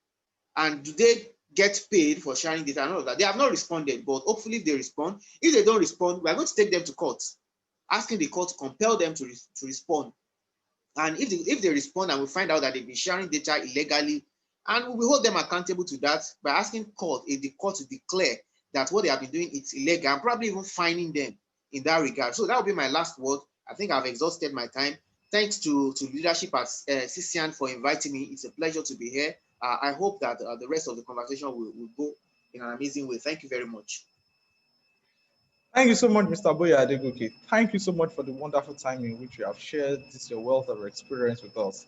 And do they get paid for sharing data and all of that? They have not responded, but hopefully if they respond. If they don't respond, we are going to take them to court, asking the court to compel them to respond. And if they respond and we find out that they've been sharing data illegally, and we hold them accountable to that by asking the court to declare that what they have been doing is illegal, and probably even fining them in that regard. So that will be my last word. I think I've exhausted my time. Thanks to leadership at CSEAN for inviting me. It's a pleasure to be here. I hope that the rest of the conversation will go in an amazing way. Thank you very much. Thank you so much, Mr. Boya Adegoke. Thank you so much for the wonderful time in which you have shared this your wealth of experience with us.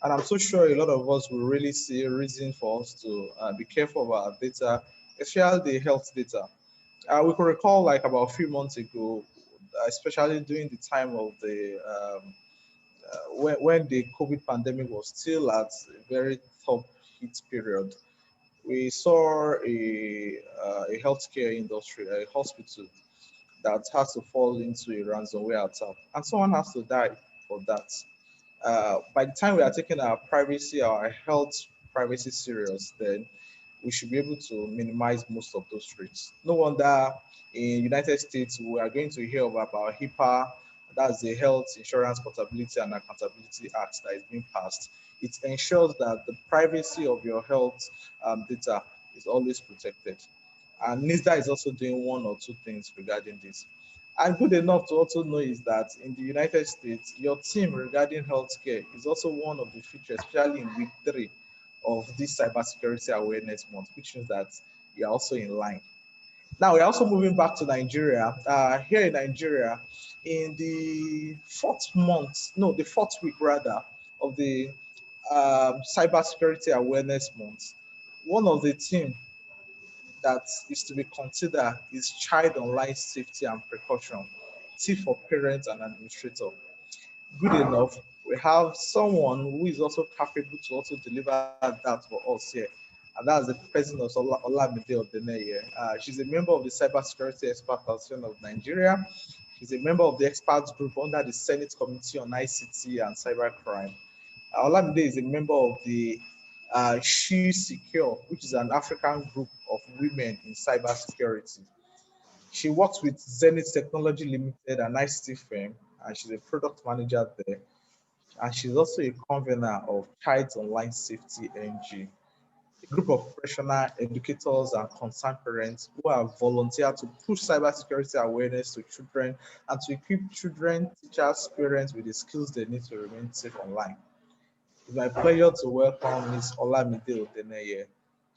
And I'm so sure a lot of us will really see a reason for us to be careful of our data, especially the health data. We could recall like about a few months ago, especially during the time of the when the COVID pandemic was still at a very top hit period, we saw a healthcare industry, a hospital that has to fall into a ransomware attack, and someone has to die for that. By the time we are taking our privacy, our health privacy serious, then we should be able to minimize most of those risks. No wonder in United States we are going to hear about HIPAA, that's the Health Insurance Portability and Accountability Act that is being passed. It ensures that the privacy of your health data is always protected. And NISDA is also doing one or two things regarding this. And good enough to also know is that in the United States, your team regarding healthcare is also one of the features, especially in week 3 of this cybersecurity awareness month, which means that you're also in line. Now we're also moving back to Nigeria. Here in Nigeria, in the the fourth week rather of the cybersecurity awareness month, one of the team that is to be considered is child online safety and precaution, T for parents and administrator. Good enough. We have someone who is also capable to also deliver that for us here, and that's the president of Olamide Odeneye. She's a member of the Cybersecurity Expert Association of Nigeria. She's a member of the experts group under the Senate Committee on ICT and Cybercrime. Olamide is a member of the She Secure, which is an African group of women in cybersecurity. She works with Zenith Technology Limited, an ICT firm, and she's a product manager there. And she's also a convener of Child Online Safety NG, a group of professional educators and concerned parents who have volunteered to push cybersecurity awareness to children and to equip children, teachers, parents with the skills they need to remain safe online. It's my pleasure to welcome Ms. Olamide Odeneye.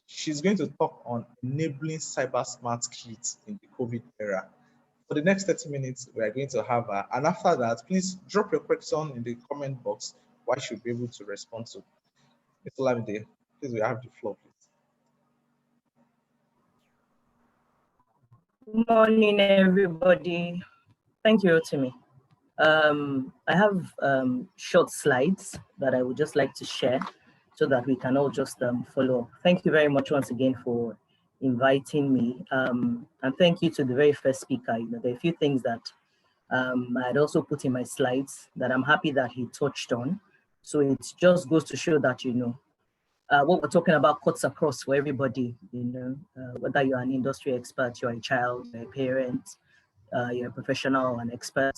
She's going to talk on enabling cyber smart kids in the COVID era. For the next 30 minutes, we are going to have her. And after that, please drop your question in the comment box, what she'll be able to respond to. Ms. Olamide, please, we have the floor, please. Good morning, everybody. Thank you, Rotimi. I have short slides that I would just like to share so that we can all just follow. Thank you very much once again for inviting me. And thank you to the very first speaker. There are a few things that I had also put in my slides that I'm happy that he touched on. So it just goes to show that, what we're talking about cuts across for everybody, whether you're an industry expert, you're a child, you're a parent, you're a professional, an expert,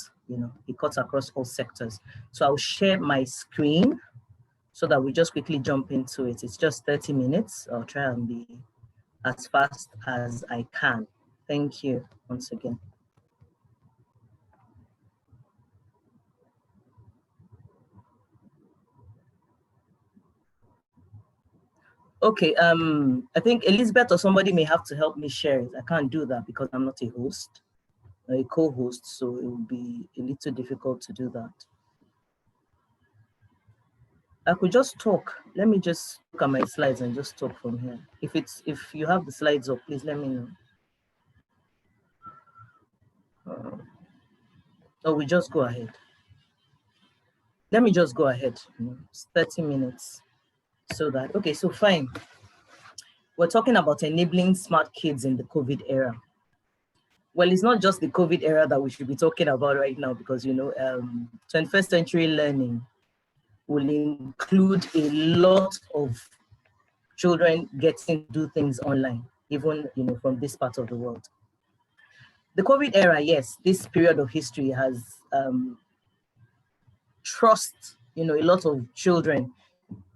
it cuts across all sectors. So I'll share my screen so that we just quickly jump into it. It's just 30 minutes. I'll try and be as fast as I can. Thank you once again. Okay, I think Elizabeth or somebody may have to help me share it. I can't do that because I'm not a host, a co-host, so it will be a little difficult to do that. I could just talk. Let me just look at my slides and just talk from here. If you have the slides up, please let me know. Or we just go ahead. Let me just go ahead. It's 30 minutes. So that, okay, so fine. We're talking about enabling smart kids in the COVID era. Well, it's not just the COVID era that we should be talking about right now, because, 21st century learning will include a lot of children getting to do things online, even, from this part of the world. The COVID era, yes, this period of history has thrust, a lot of children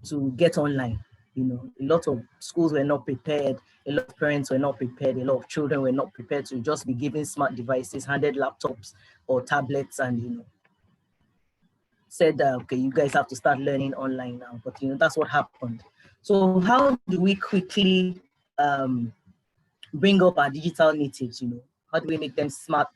to get online. A lot of schools were not prepared, a lot of parents were not prepared, a lot of children were not prepared to just be given smart devices, handed laptops or tablets, and said that, okay, you guys have to start learning online now. But that's what happened. So how do we quickly bring up our digital natives? How do we make them smart,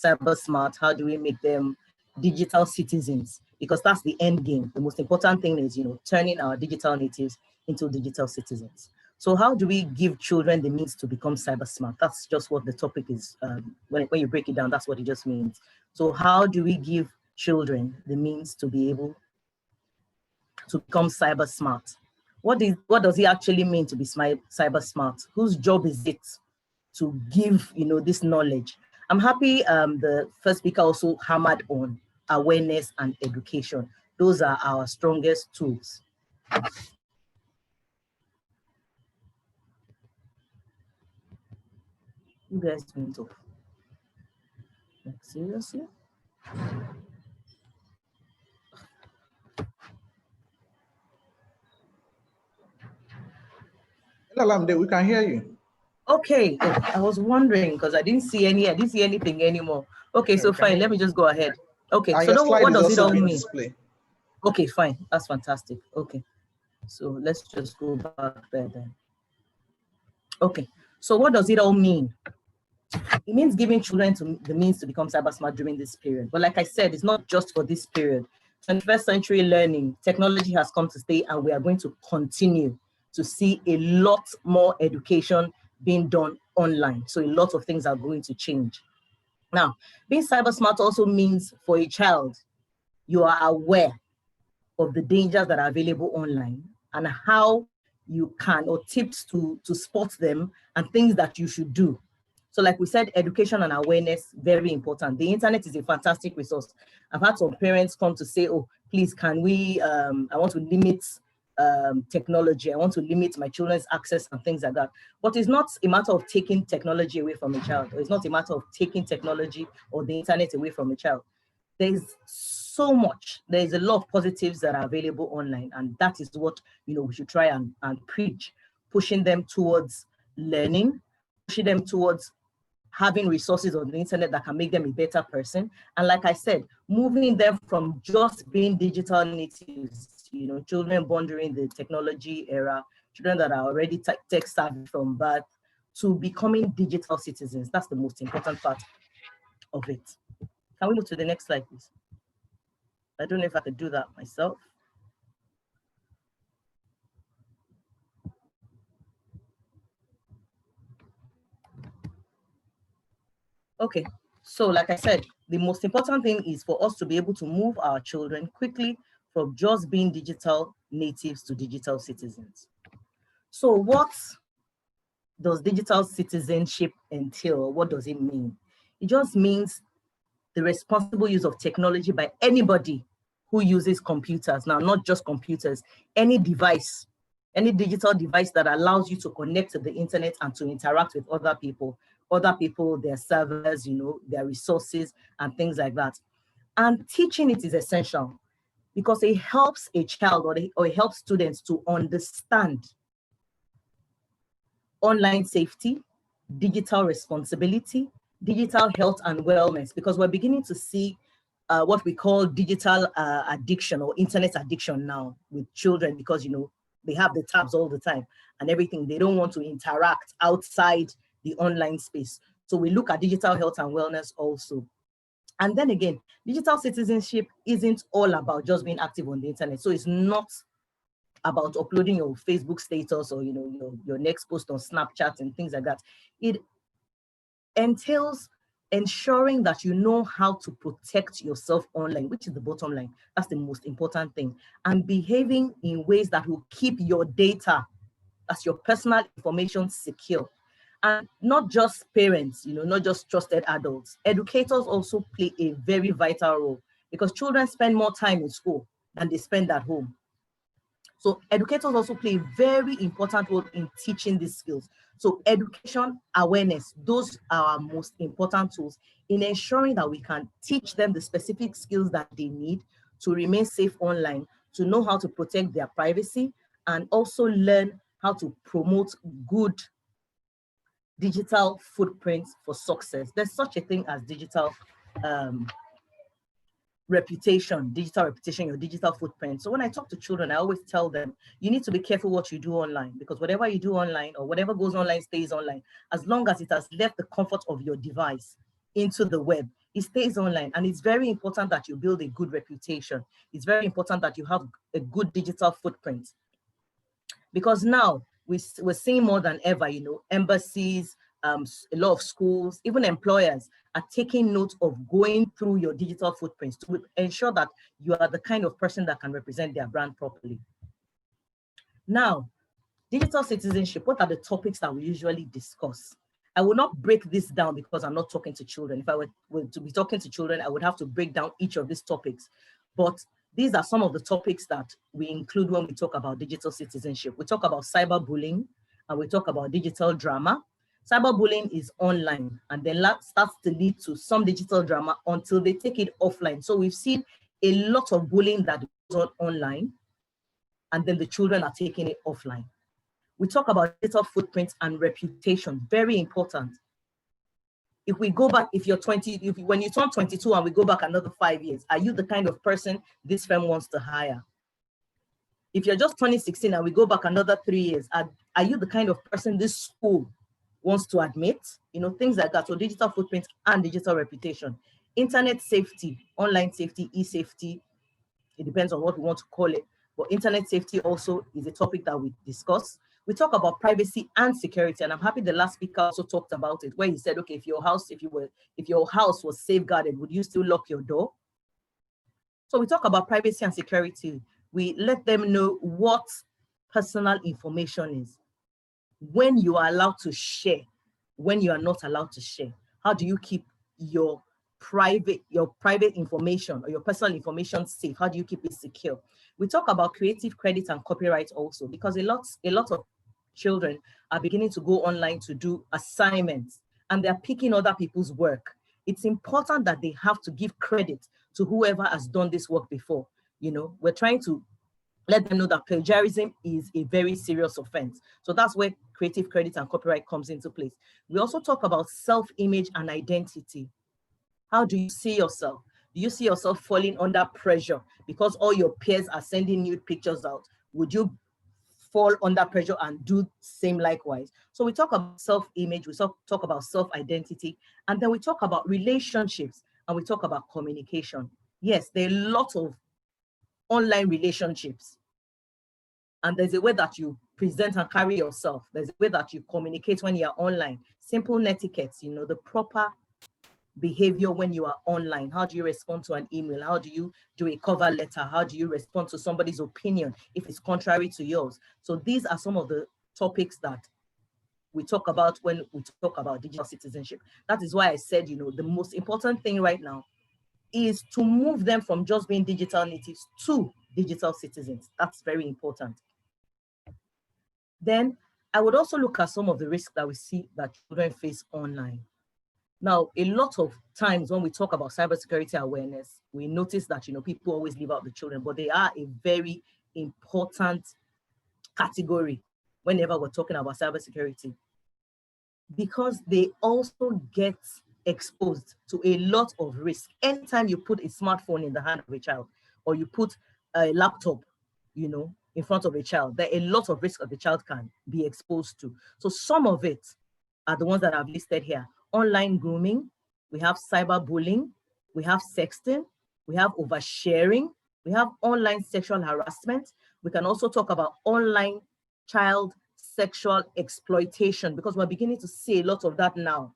cyber smart? How do we make them digital citizens? Because that's the end game. The most important thing is, turning our digital natives into digital citizens. So how do we give children the means to become cyber smart? That's just what the topic is. When you break it down, that's what it just means. So how do we give children the means to be able to become cyber smart? What does it actually mean to be cyber smart? Whose job is it to give this knowledge? I'm happy the first speaker also hammered on awareness and education. Those are our strongest tools. You guys went off. Like, seriously? Lalamde, we can hear you. Okay, I was wondering because I didn't see anything anymore. Okay, so fine, let me just go ahead. Okay, And so your slide what is does it also all being mean? displayed. Okay, fine, that's fantastic. Okay, so let's just go back there then. Okay, so what does it all mean? It means giving children the means to become cyber smart during this period. But like I said, it's not just for this period. 21st century learning, technology has come to stay, and we are going to continue to see a lot more education being done online. So a lot of things are going to change. Now, being cyber smart also means for a child, you are aware of the dangers that are available online and how you can, or tips to spot them and things that you should do. So like we said, education and awareness, very important. The internet is a fantastic resource. I've had some parents come to say, oh, please, can we, I want to limit technology. I want to limit my children's access and things like that. But it's not a matter of taking technology away from a child, or it's not a matter of taking technology or the internet away from a child. There's so much, there's a lot of positives that are available online, and that is what we should try and preach, pushing them towards learning, pushing them towards having resources on the internet that can make them a better person. And like I said, moving them from just being digital natives, children born during the technology era, children that are already tech savvy from birth, to becoming digital citizens. That's the most important part of it. Can we move to the next slide, please? I don't know if I could do that myself. Okay, so like I said, the most important thing is for us to be able to move our children quickly from just being digital natives to digital citizens. So what does digital citizenship entail? What does it mean? It just means the responsible use of technology by anybody who uses computers. Now, not just computers, any device, any digital device that allows you to connect to the internet and to interact with other people, their servers, their resources and things like that. And teaching it is essential because it helps a child or it helps students to understand online safety, digital responsibility, digital health and wellness, because we're beginning to see what we call digital addiction or internet addiction now with children, because they have the tabs all the time and everything. They don't want to interact outside the online space. So we look at digital health and wellness also. And then again, digital citizenship isn't all about just being active on the internet. So it's not about uploading your Facebook status or your next post on Snapchat and things like that. It entails ensuring that you know how to protect yourself online, which is the bottom line. That's the most important thing. And behaving in ways that will keep your data, as your personal information, secure. And not just parents, not just trusted adults. Educators also play a very vital role because children spend more time in school than they spend at home. So educators also play a very important role in teaching these skills. So education, awareness, those are our most important tools in ensuring that we can teach them the specific skills that they need to remain safe online, to know how to protect their privacy, and also learn how to promote good digital footprints for success. There's such a thing as digital reputation, your digital footprint. So when I talk to children, I always tell them, you need to be careful what you do online, because whatever you do online or whatever goes online stays online. As long as it has left the comfort of your device into the web, it stays online. And it's very important that you build a good reputation. It's very important that you have a good digital footprint. Because now we're seeing more than ever, embassies, a lot of schools, even employers are taking note of going through your digital footprints to ensure that you are the kind of person that can represent their brand properly. Now, digital citizenship, what are the topics that we usually discuss? I will not break this down because I'm not talking to children. If I were to be talking to children, I would have to break down each of these topics. But these are some of the topics that we include when we talk about digital citizenship. We talk about cyberbullying, and we talk about digital drama. Cyberbullying is online, and then that starts to lead to some digital drama until they take it offline. So we've seen a lot of bullying that goes on online, and then the children are taking it offline. We talk about digital footprints and reputation, very important. If we go back, if you're 20, when you turn 22 and we go back another 5 years, are you the kind of person this firm wants to hire? If you're just 2016 and we go back another 3 years, are you the kind of person this school wants to admit? Things like that. So digital footprint and digital reputation. Internet safety, online safety, e-safety, it depends on what we want to call it. But internet safety also is a topic that we discuss. We talk about privacy and security, and I'm happy the last speaker also talked about it, where he said, okay, if your house was safeguarded, would you still lock your door? So we talk about privacy and security. We let them know what personal information is, when you are allowed to share, when you are not allowed to share. How do you keep your private information or your personal information safe? How do you keep it secure? We talk about creative credit and copyright also, because a lot of children are beginning to go online to do assignments, and they're picking other people's work. It's important that they have to give credit to whoever has done this work before. We're trying to let them know that plagiarism is a very serious offense. So that's where creative credit and copyright comes into place. We also talk about self-image and identity. How do you see yourself? Do you see yourself falling under pressure because all your peers are sending nude pictures out? Would you fall under pressure and do same likewise? So we talk about self-image, we talk about self-identity, and then we talk about relationships, and we talk about communication. Yes, there are a lot of online relationships, and there's a way that you present and carry yourself. There's a way that you communicate when you're online. Simple netiquettes, the proper behavior when you are online. How do you respond to an email? How do you do a cover letter? How do you respond to somebody's opinion if it's contrary to yours? So these are some of the topics that we talk about when we talk about digital citizenship. That is why I said, the most important thing right now is to move them from just being digital natives to digital citizens. That's very important. Then I would also look at some of the risks that we see that children face online. Now, a lot of times when we talk about cybersecurity awareness, we notice that, people always leave out the children, but they are a very important category whenever we're talking about cybersecurity, because they also get exposed to a lot of risk. Anytime you put a smartphone in the hand of a child, or you put a laptop, in front of a child, there are a lot of risk that the child can be exposed to. So some of it are the ones that I've listed here. Online grooming, we have cyberbullying, we have sexting, we have oversharing, we have online sexual harassment. We can also talk about online child sexual exploitation, because we're beginning to see a lot of that now.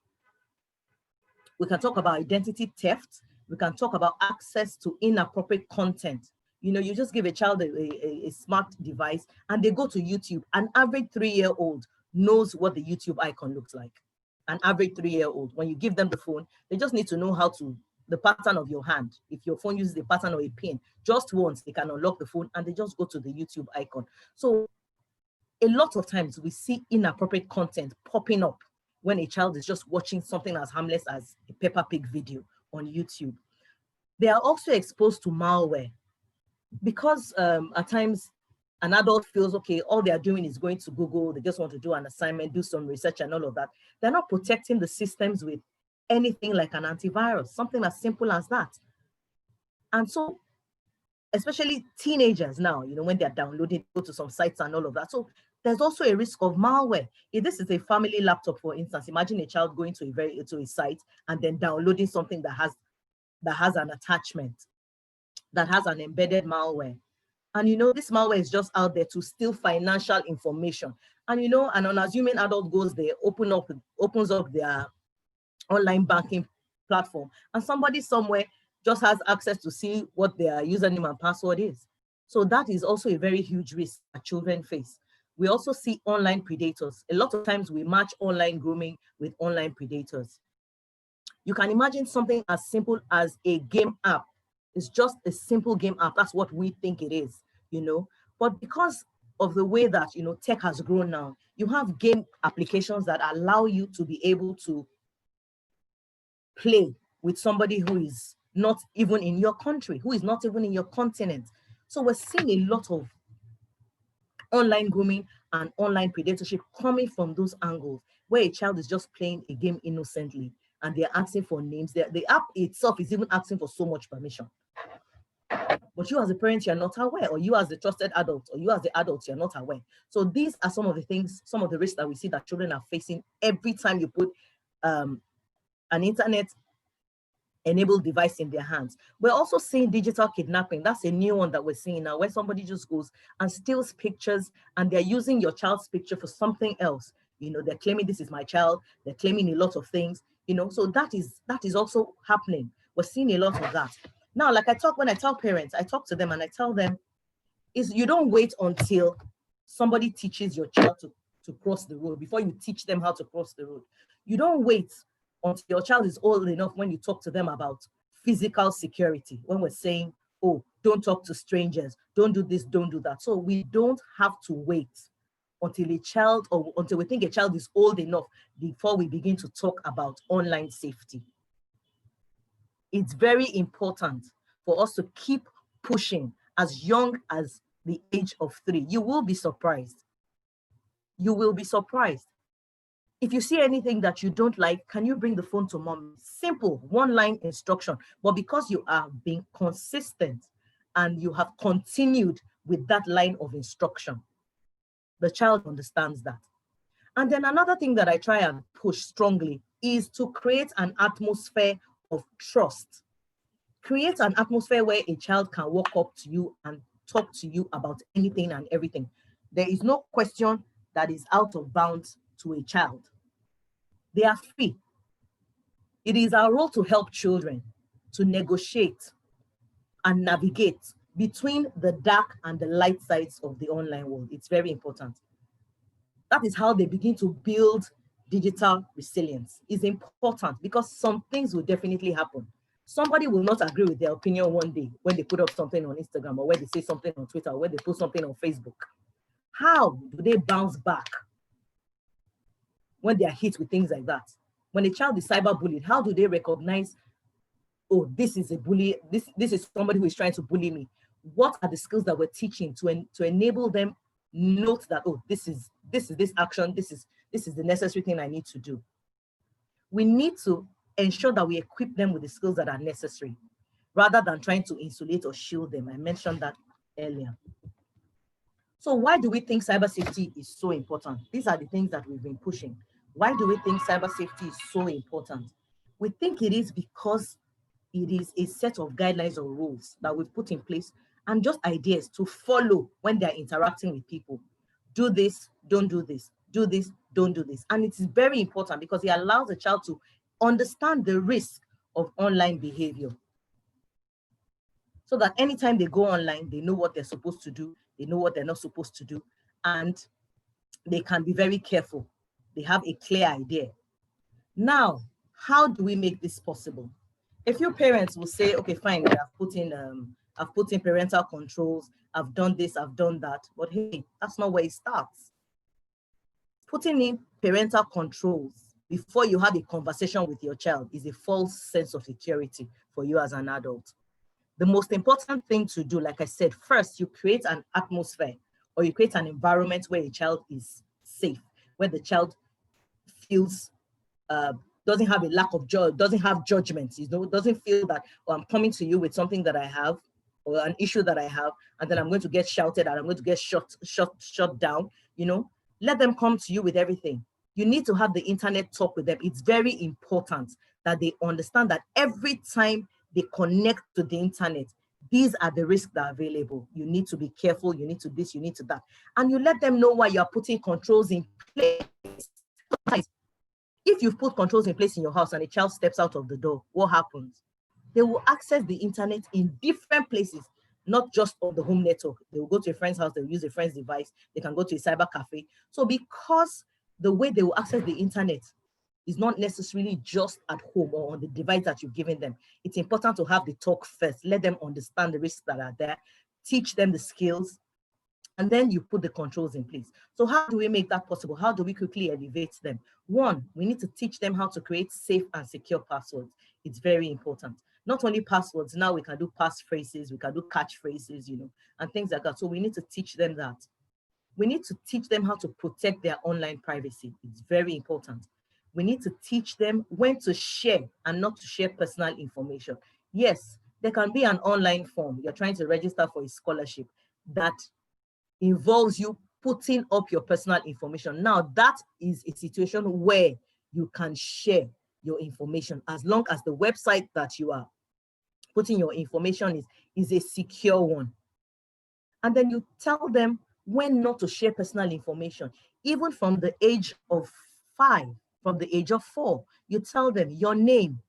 We can talk about identity theft. We can talk about access to inappropriate content. You know, you just give a child a smart device and they go to YouTube. An average 3-year-old knows what the YouTube icon looks like. An average 3-year-old, when you give them the phone, they just need to know how to, the pattern of your hand. If your phone uses the pattern of a pin, just once they can unlock the phone and they just go to the YouTube icon. So a lot of times we see inappropriate content popping up when a child is just watching something as harmless as a Peppa Pig video on YouTube. They are also exposed to malware because at times an adult feels, okay, all they are doing is going to Google, they just want to do an assignment, do some research and all of that. They're not protecting the systems with anything like an antivirus, something as simple as that. And so, especially teenagers now, you know, when they're downloading, go to some sites and all of that. So there's also a risk of malware. If this is a family laptop, for instance, imagine a child going to a site and then downloading something that has an attachment, that has an embedded malware. And you know, this malware is just out there to steal financial information. And you know, an unassuming adult goes there, opens up their online banking platform, and somebody somewhere just has access to see what their username and password is. So that is also a very huge risk that children face. We also see online predators. A lot of times we match online grooming with online predators. You can imagine something as simple as a game app. It's just a simple game app. That's what we think it is, you know. But because of the way that, you know, tech has grown now, you have game applications that allow you to be able to play with somebody who is not even in your country, who is not even in your continent. So we're seeing a lot of online grooming and online predatorship coming from those angles, where a child is just playing a game innocently and they're asking for names. The app itself is even asking for so much permission. But you as a parent, you're not aware, or you as the trusted adult, or you as the adult, you're not aware. So these are some of the things, some of the risks that we see that children are facing every time you put an internet enabled device in their hands. We're also seeing digital kidnapping. That's a new one that we're seeing now, where somebody just goes and steals pictures and they're using your child's picture for something else. You know, they're claiming this is my child, they're claiming a lot of things, you know, so that is also happening. We're seeing a lot of that. Now, like when I tell parents, I talk to them and I tell them, is you don't wait until somebody teaches your child to cross the road before you teach them how to cross the road. You don't wait until your child is old enough when you talk to them about physical security, when we're saying, oh, don't talk to strangers, don't do this, don't do that. So we don't have to wait until until we think a child is old enough before we begin to talk about online safety. It's very important for us to keep pushing as young as the age of 3. You will be surprised. You will be surprised. If you see anything that you don't like, can you bring the phone to mom? Simple, one-line instruction. But because you are being consistent and you have continued with that line of instruction, the child understands that. And then another thing that I try and push strongly is to create an atmosphere of trust. Create an atmosphere where a child can walk up to you and talk to you about anything and everything. There is no question that is out of bounds to a child. They are free. It is our role to help children to negotiate and navigate between the dark and the light sides of the online world. It's very important. That is how they begin to build digital resilience. It's important because some things will definitely happen. Somebody will not agree with their opinion one day when they put up something on Instagram, or when they say something on Twitter, or when they put something on Facebook. How do they bounce back when they are hit with things like that? When a child is cyberbullied, how do they recognize, oh, this is a bully, this is somebody who is trying to bully me? What are the skills that we're teaching to enable them note that, oh, this is this action, this is the necessary thing I need to do? We need to ensure that we equip them with the skills that are necessary, rather than trying to insulate or shield them. I mentioned that earlier. So why do we think cyber safety is so important? These are the things that we've been pushing. Why do we think cyber safety is so important? We think it is because it is a set of guidelines or rules that we've put in place and just ideas to follow when they're interacting with people. Do this, don't do this. Do this, don't do this. And it is very important because it allows the child to understand the risk of online behavior, so that anytime they go online, they know what they're supposed to do, they know what they're not supposed to do, and they can be very careful. They have a clear idea. Now, how do we make this possible? A few parents will say, okay, fine, I've put in parental controls, I've done this, I've done that, but hey, that's not where it starts. Putting in parental controls before you have a conversation with your child is a false sense of security for you as an adult. The most important thing to do, like I said, first, you create an atmosphere or you create an environment where a child is safe, where the child feels, doesn't have a lack of joy, doesn't have judgment, doesn't feel that, oh, I'm coming to you with something that I have or an issue that I have, and then I'm going to get shouted at, I'm going to get shut down, Let them come to you with everything. You need to have the internet talk with them. It's very important that they understand that every time they connect to the internet, these are the risks that are available. You need to be careful, you need to this, you need to that. And you let them know why you're putting controls in place. If you've put controls in place in your house and a child steps out of the door, what happens? They will access the internet in different places, not just on the home network. They will go to a friend's house, they will use a friend's device, they can go to a cyber cafe. So because the way they will access the internet is not necessarily just at home or on the device that you've given them, it's important to have the talk first. Let them understand the risks that are there, teach them the skills, and then you put the controls in place. So how do we make that possible? How do we quickly elevate them? One, we need to teach them how to create safe and secure passwords. It's very important. Not only passwords, now we can do passphrases, we can do catchphrases, and things like that. So we need to teach them that. We need to teach them how to protect their online privacy. It's very important. We need to teach them when to share and not to share personal information. Yes, there can be an online form. You're trying to register for a scholarship that involves you putting up your personal information. Now, that is a situation where you can share your information as long as the website that you are putting your information is a secure one. And then you tell them when not to share personal information, even from the age of 5, from the age of 4. You tell them your name,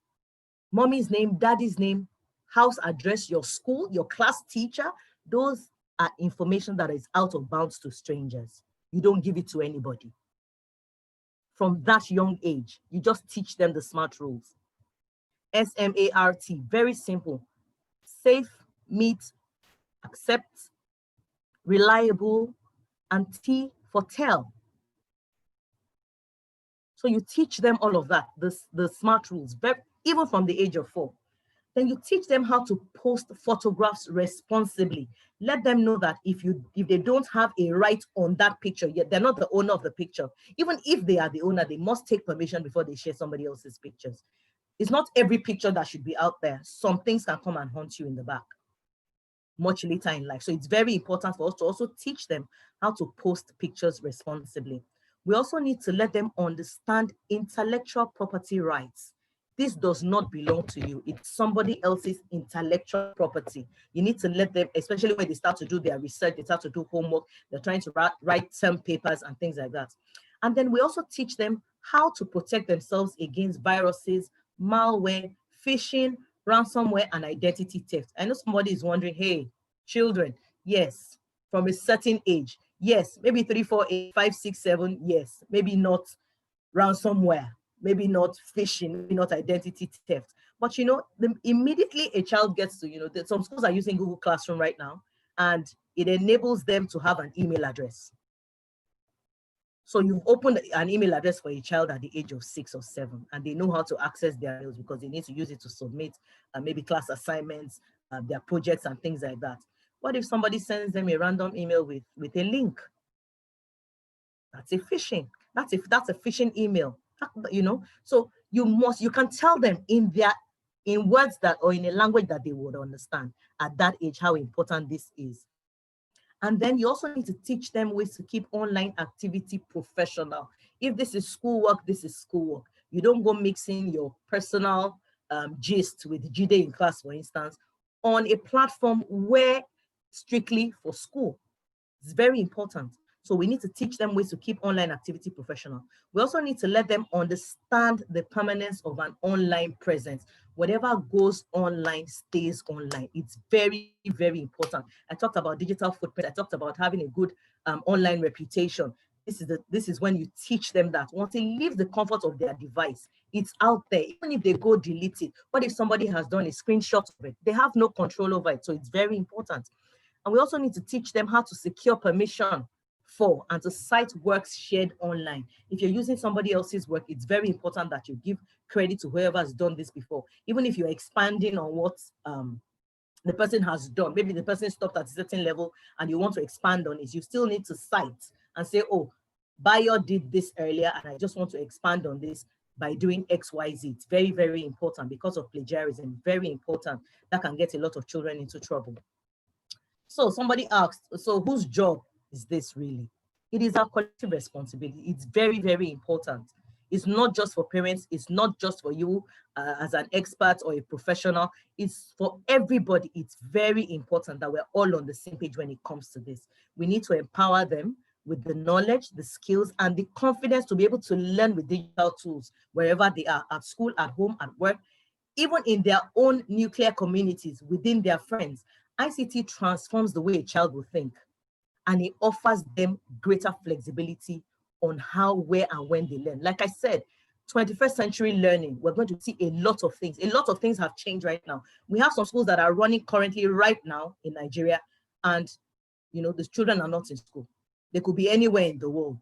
mommy's name, daddy's name, house address, your school, your class teacher. Those are information that is out of bounds to strangers. You don't give it to anybody. From that young age, you just teach them the SMART rules. SMART, very simple. Safe, meet, accept, reliable, and T for tell. So you teach them all of that, the SMART rules, even from the age of 4. Then you teach them how to post photographs responsibly. Let them know that if they don't have a right on that picture, yet they're not the owner of the picture. Even if they are the owner, they must take permission before they share somebody else's pictures. It's not every picture that should be out there. Some things can come and haunt you in the back much later in life. So it's very important for us to also teach them how to post pictures responsibly. We also need to let them understand intellectual property rights. This does not belong to you. It's somebody else's intellectual property. You need to let them, especially when they start to do their research, they start to do homework, they're trying to write term papers and things like that. And then we also teach them how to protect themselves against viruses, malware, phishing, ransomware, and identity theft. I know somebody is wondering, hey, children, yes, from a certain age, yes, maybe 3, 4, 8, 5, 6, 7, yes, maybe not ransomware, maybe not phishing, maybe not identity theft. But immediately a child gets to, some schools are using Google Classroom right now, and it enables them to have an email address. So you've opened an email address for a child at the age of 6 or 7, and they know how to access their mails because they need to use it to submit maybe class assignments, their projects and things like that. What if somebody sends them a random email with a link? That's a phishing. That's a phishing email. So you can tell them in words that, or in a language that they would understand at that age, how important this is. And then you also need to teach them ways to keep online activity professional. If this is schoolwork, this is schoolwork. You don't go mixing your personal gist with Jide in class, for instance, on a platform where strictly for school. It's very important. So we need to teach them ways to keep online activity professional. We also need to let them understand the permanence of an online presence. Whatever goes online stays online. It's very, very important. I talked about digital footprint. I talked about having a good online reputation. This is when you teach them that once they leave the comfort of their device, it's out there. Even if they go delete it, what if somebody has done a screenshot of it? They have no control over it. So it's very important. And we also need to teach them how to secure permission for and to cite works shared online. If you're using somebody else's work, it's very important that you give credit to whoever has done this before. Even if you're expanding on what the person has done, maybe the person stopped at a certain level and you want to expand on it, you still need to cite and say, oh, Bayo did this earlier and I just want to expand on this by doing X, Y, Z. It's very, very important because of plagiarism, very important. That can get a lot of children into trouble. So somebody asked, so whose job is this really? It is our collective responsibility. It's very, very important. It's not just for parents. It's not just for you as an expert or a professional. It's for everybody. It's very important that we're all on the same page when it comes to this. We need to empower them with the knowledge, the skills, and the confidence to be able to learn with digital tools wherever they are, at school, at home, at work, even in their own nuclear communities, within their friends. ICT transforms the way a child will think, and it offers them greater flexibility on how, where, and when they learn. Like I said, 21st century learning, we're going to see a lot of things. A lot of things have changed right now. We have some schools that are running currently right now in Nigeria, and the children are not in school. They could be anywhere in the world,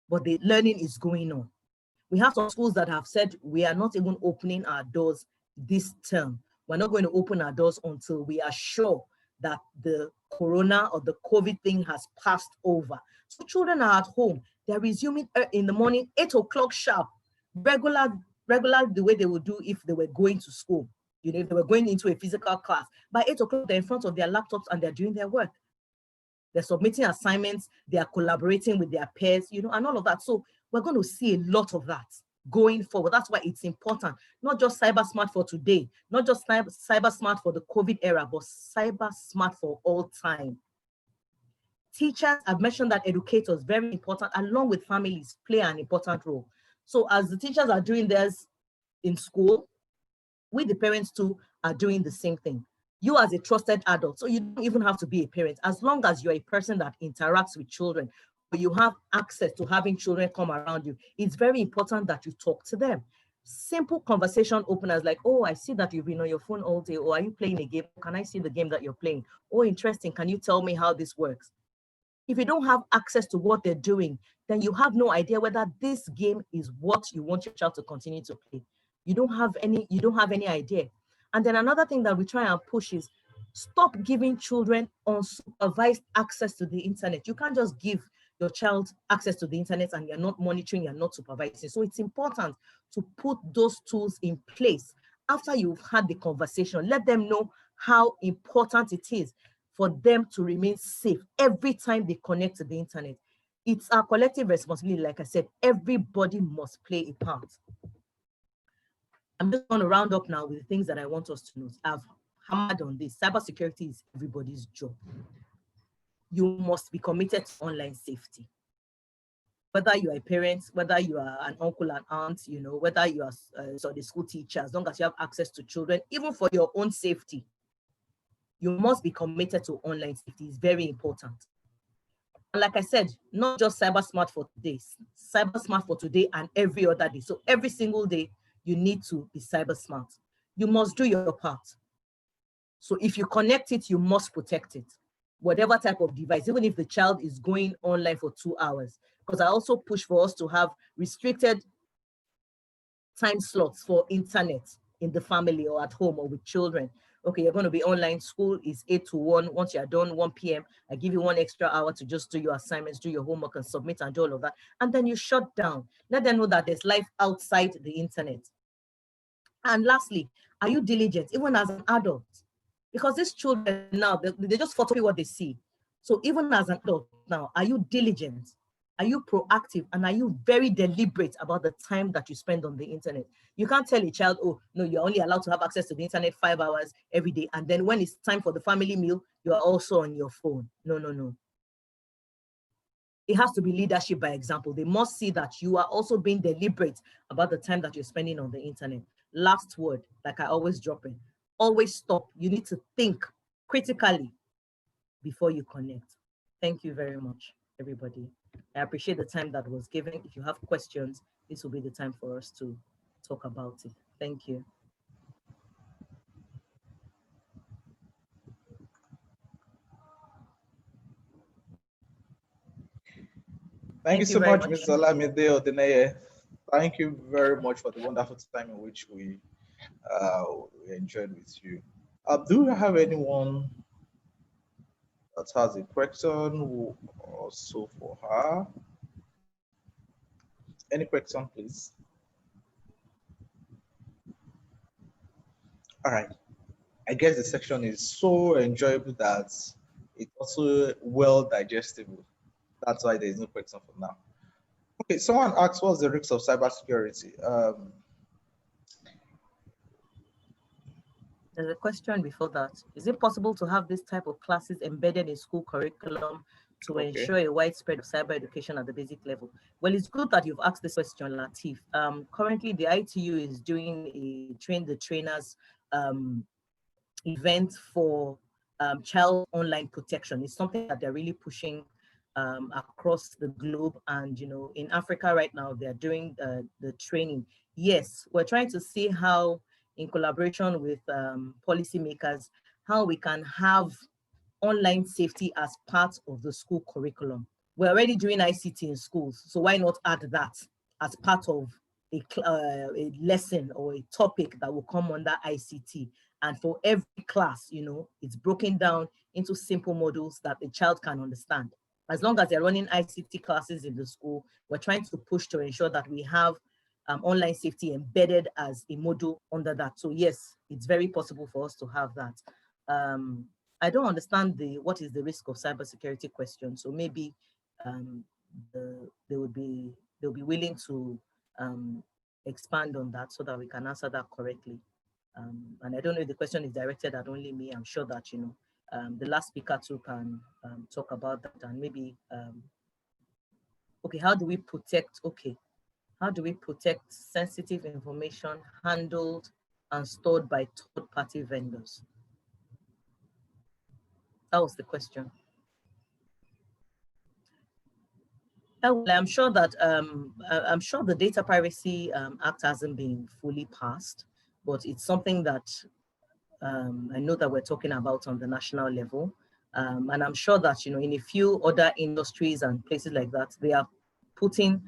but the learning is going on. We have some schools that have said we are not even opening our doors this term. We're not going to open our doors until we are sure that the corona or the COVID thing has passed over. So children are at home. They're resuming in the morning, 8 o'clock sharp, regular the way they would do if they were going to school. If they were going into a physical class. By 8 o'clock, they're in front of their laptops and they're doing their work. They're submitting assignments, they are collaborating with their peers, and all of that. So we're going to see a lot of that going forward. That's why it's important, not just cyber smart for today, not just cyber smart for the COVID era, but cyber smart for all time. Teachers, I've mentioned that educators, very important, along with families, play an important role. So as the teachers are doing theirs in school, we, the parents too, are doing the same thing. You as a trusted adult, so you don't even have to be a parent, as long as you're a person that interacts with children, or you have access to having children come around you, it's very important that you talk to them. Simple conversation openers like, oh, I see that you've been on your phone all day, or are you playing a game? Can I see the game that you're playing? Oh, interesting, can you tell me how this works? If you don't have access to what they're doing, then you have no idea whether this game is what you want your child to continue to play. You don't have any idea. And then another thing that we try and push is stop giving children unsupervised access to the internet. You can't just give your child access to the internet and you're not monitoring, you're not supervising. So it's important to put those tools in place after you've had the conversation. Let them know how important it is for them to remain safe every time they connect to the internet. It's our collective responsibility. Like I said, everybody must play a part. I'm just going to round up now with the things that I want us to know. I've hammered on this. Cybersecurity is everybody's job. You must be committed to online safety. Whether you are a parent, whether you are an uncle and aunt, whether you are the school teacher, as long as you have access to children, even for your own safety, you must be committed to online safety. It's very important. And like I said, not just cyber smart for today, cyber smart for today and every other day. So every single day, you need to be cyber smart. You must do your part. So if you connect it, you must protect it. Whatever type of device, even if the child is going online for 2 hours. Because I also push for us to have restricted time slots for internet in the family or at home or with children. Okay, you're going to be online, school is 8 to 1. Once you're done, 1 p.m., I give you 1 extra hour to just do your assignments, do your homework and submit and do all of that. And then you shut down. Let them know that there's life outside the internet. And lastly, are you diligent, even as an adult? Because these children now, they just photocopy what they see. So even as an adult now, are you diligent? Are you proactive? And are you very deliberate about the time that you spend on the internet? You can't tell a child, oh, no, you're only allowed to have access to the internet 5 hours every day. And then when it's time for the family meal, you're also on your phone. No, no, no. it has to be leadership by example. They must see that you are also being deliberate about the time that you're spending on the internet. Last word, like I always drop in, always stop. You need to think critically before you connect. Thank you very much, everybody. I appreciate the time that was given. If you have questions, this will be the time for us to talk about it. Thank you. Thank you so much, Mr. much. Olamide Odeneye. Thank you very much for the wonderful time in which we enjoyed with you. Do you have anyone that has a question or so for her? Any question, please? All right. I guess the section is so enjoyable that it's also well digestible. That's why there is no question for now. Okay, someone asked, what's the risks of cybersecurity? There's a question before that. Is it possible to have this type of classes embedded in school curriculum to ensure a widespread of cyber education at the basic level? Well, it's good that you've asked this question, Latif. Currently, the ITU is doing a train the trainers event for child online protection. It's something that they're really pushing across the globe. And, in Africa right now, they're doing the training. Yes, we're trying to see how, in collaboration with policymakers, how we can have online safety as part of the school curriculum. We're already doing ICT in schools, so why not add that as part of a lesson or a topic that will come under ICT? And for every class, it's broken down into simple modules that the child can understand. As long as they're running ICT classes in the school, we're trying to push to ensure that we have online safety embedded as a module under that. So yes, it's very possible for us to have that. I don't understand what is the risk of cybersecurity question. So maybe they'll be willing to expand on that so that we can answer that correctly. And I don't know if the question is directed at only me. I'm sure that the last speaker too can talk about that, and maybe okay, how do we protect? Okay, how do we protect sensitive information handled and stored by third-party vendors? That was the question. Well, I'm sure that the Data Privacy Act hasn't been fully passed, but it's something that I know that we're talking about on the national level. And I'm sure that, in a few other industries and places like that, they are putting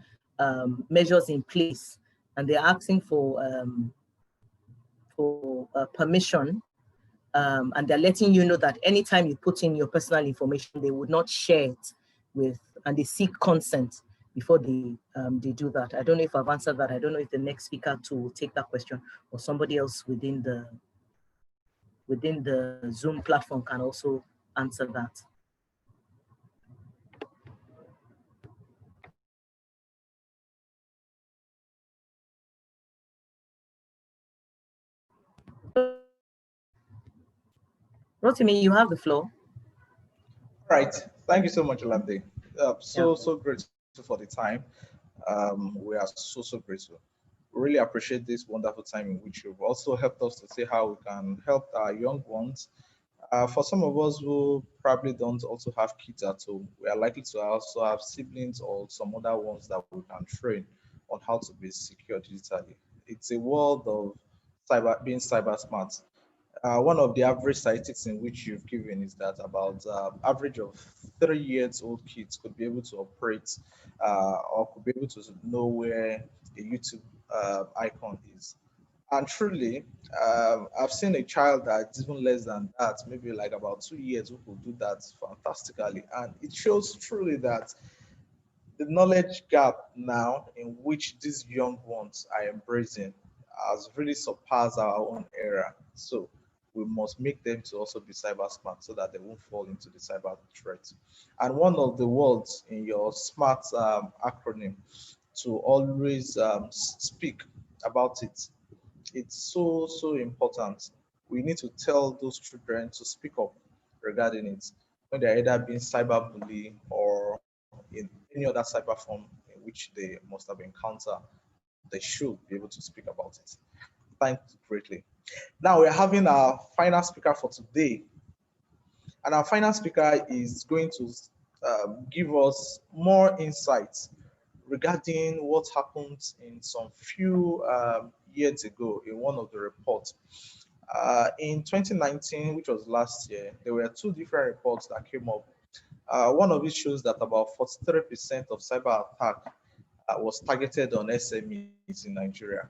measures in place, and they're asking for permission, and they're letting you know that anytime you put in your personal information, they would not share it with, and they seek consent before they do that. I don't know if I've answered that. I don't know if the next speaker to take that question or somebody else within the Zoom platform can also answer that. Rotimi, you have the floor. Right. Thank you so much, Olamide. So grateful for the time. We are so grateful. Really appreciate this wonderful time in which you've also helped us to see how we can help our young ones. For some of us who probably don't also have kids at home, we are likely to also have siblings or some other ones that we can train on how to be secure digitally. It's a world of being cyber smart. One of the average statistics in which you've given is that about average of 3 years old kids could be able to operate or could be able to know where a YouTube icon is. And truly, I've seen a child that's even less than that, maybe like about 2 years, who could do that fantastically. And it shows truly that the knowledge gap now in which these young ones are embracing has really surpassed our own era. So we must make them to also be cyber smart so that they won't fall into the cyber threat. And one of the words in your SMART acronym to always speak about it. It's so important. We need to tell those children to speak up regarding it when they're either being cyberbullied or any other cyber form in which they must have encountered, they should be able to speak about it. Thank you greatly. Now we're having our final speaker for today. And our final speaker is going to give us more insights regarding what happened in some few years ago in one of the reports. In 2019, which was last year, there were two different reports that came up. One of it shows that about 43% of cyber attack was targeted on SMEs in Nigeria.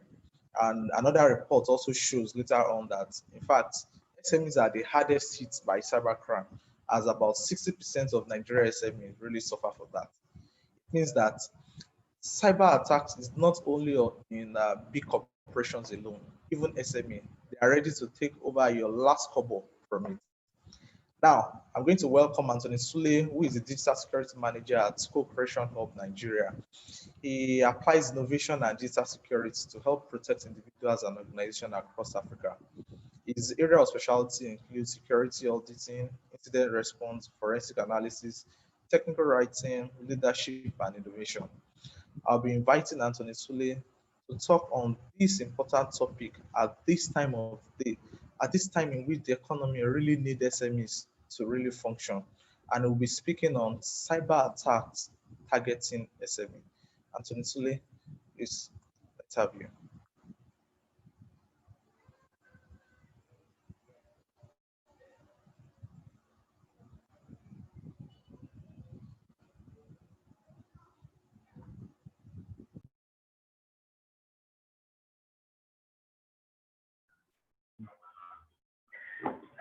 And another report also shows later on that, in fact, SMEs are the hardest hit by cybercrime, as about 60% of Nigeria SMEs really suffer from that. It means that cyber attacks is not only in big corporations alone, even SME, they are ready to take over your last kobo from it. Now, I'm going to welcome Anthony Sule, who is the Digital Security Manager at Co-Creation Hub Nigeria. He applies innovation and digital security to help protect individuals and organizations across Africa. His area of specialty includes security auditing, incident response, forensic analysis, technical writing, leadership, and innovation. I'll be inviting Anthony Sule to talk on this important topic at this time of day, at this time in which the economy really needs SMEs to really function. And we'll be speaking on cyber attacks targeting SME. Anthony Sule, please, let's have you.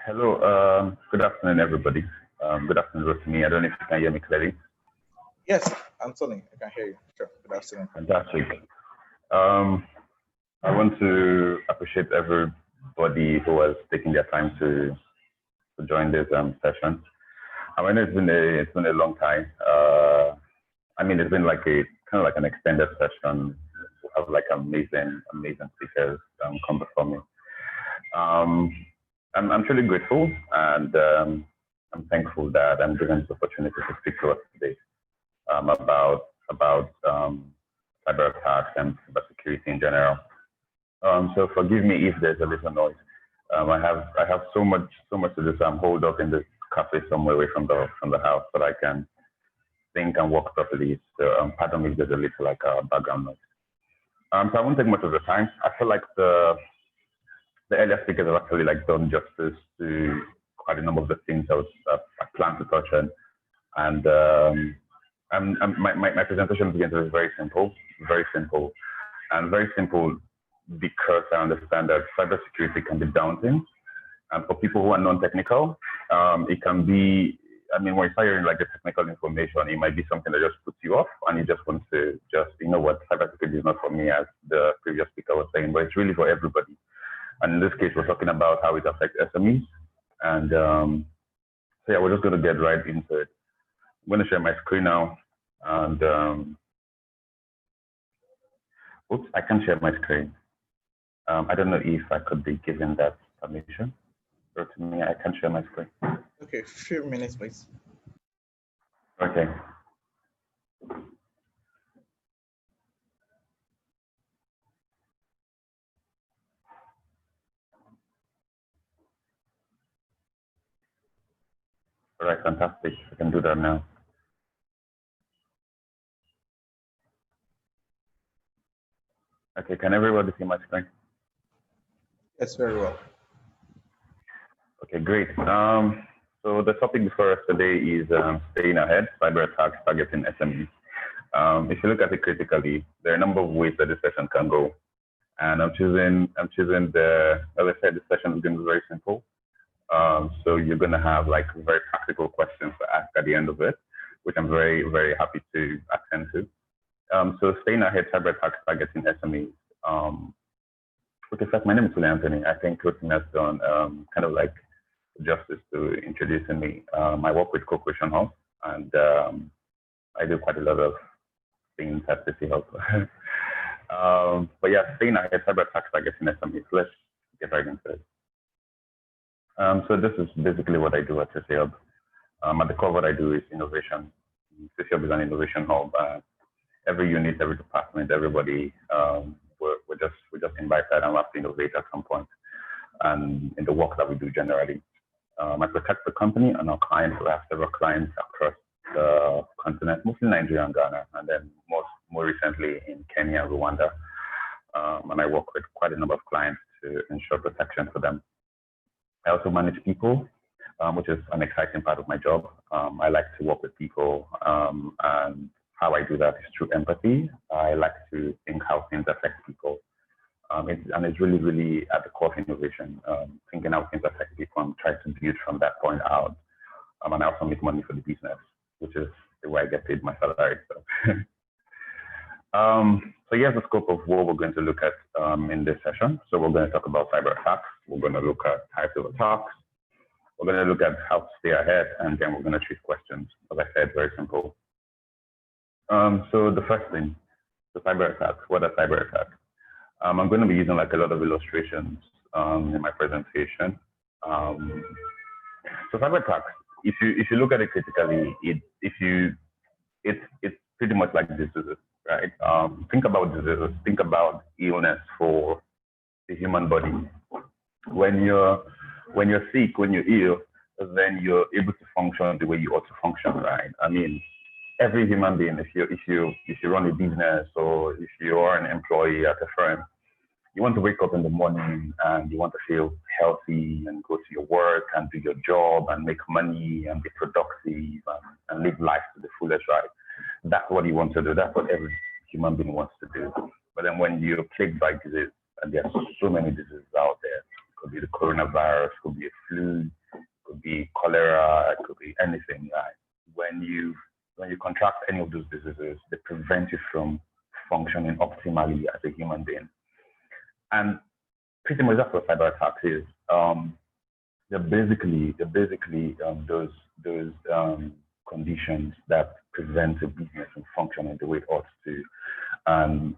Hello, good afternoon, everybody. Good afternoon, Rotimi. I don't know if you can hear me clearly. Yes, Anthony, I can hear you. Sure, good afternoon. Fantastic. I want to appreciate everybody who has taken their time to join this session. I mean, it's been a long time. I mean, it's been like kind of like an extended session. We have like amazing speakers come before me. I'm truly grateful, and I'm thankful that I'm given this opportunity to speak to us today about cyber attacks and cybersecurity in general. So forgive me if there's a little noise. I have so much to do, so I'm holed up in this cafe somewhere away from the house, but I can think and walk properly. So pardon me if there's a little like background noise. So I won't take much of the time. I feel like the earlier speakers have actually like done justice to quite a number of the things I planned to touch on. And my presentation begins with very simple, and very simple because I understand that cybersecurity can be daunting. And for people who are non-technical, it can be, I mean, when you start hearing like the technical information, it might be something that just puts you off and you just want to you know what, cybersecurity is not for me, as the previous speaker was saying, but it's really for everybody. And in this case, we're talking about how it affects SMEs. And so yeah, we're just going to get right into it. I'm going to share my screen now. And oops, I can't share my screen. I don't know if I could be given that permission. So to me, I can't share my screen. Okay, a few minutes, please. Okay. All right, fantastic. I can do that now. Okay, can everybody see my screen? Yes, very well. Okay, great. So the topic before us today is staying ahead, cyber attacks targeting SMEs. If you look at it critically, there are a number of ways that this session can go. And I'm choosing as I said, this session is going to be very simple. So you're going to have like very practical questions to ask at the end of it, which I'm very, very happy to attend to. So staying ahead, cyber attacks targeting SMEs. Okay, first, my name is Sule Anthony. I think Rotimi has done kind of like justice to introducing me. I work with Co-Creation Hub, and I do quite a lot of things at CC Hub. But yeah, staying ahead, cyber attacks targeting SMEs. Let's get right into it. So this is basically what I do at CC Hub. At the core, what I do is innovation, CSEAN is an innovation hub. Every unit, every department, everybody, we're just invited and we have to innovate at some point, and in the work that we do generally. I protect the company and our clients. We have several clients across the continent, mostly Nigeria and Ghana, and then more recently in Kenya and Rwanda. And I work with quite a number of clients to ensure protection for them. I also manage people, which is an exciting part of my job. I like to work with people, and how I do that is through empathy. I like to think how things affect people. And it's really, really at the core of innovation, thinking how things affect people and try to build from that point out. And I also make money for the business, which is the way I get paid my salary. So, so here's the scope of what we're going to look at in this session. So we're going to talk about cyber attacks. We're going to look at types of attacks. We're going to look at how to stay ahead, and then we're going to treat questions. As I said, very simple. So the first thing, the cyber attacks. What are cyber attacks? I'm going to be using like a lot of illustrations in my presentation. So cyber attacks, if you look at it critically, it's pretty much like diseases, right? Think about diseases. Think about illness for the human body. When you're sick, when you're ill, then you're able to function the way you ought to function, right? I mean, every human being, if you run a business or if you are an employee at a firm, you want to wake up in the morning and you want to feel healthy and go to your work and do your job and make money and be productive and live life to the fullest, right? That's what you want to do. That's what every human being wants to do. But then when you're plagued by disease, and there's so many diseases out there, it could be the coronavirus, it could be a flu, it could be cholera, it could be anything, right? When you contract any of those diseases, they prevent you from functioning optimally as a human being. And pretty much that's what cyber attacks is. They're basically those conditions that prevent a business from functioning the way it ought to. And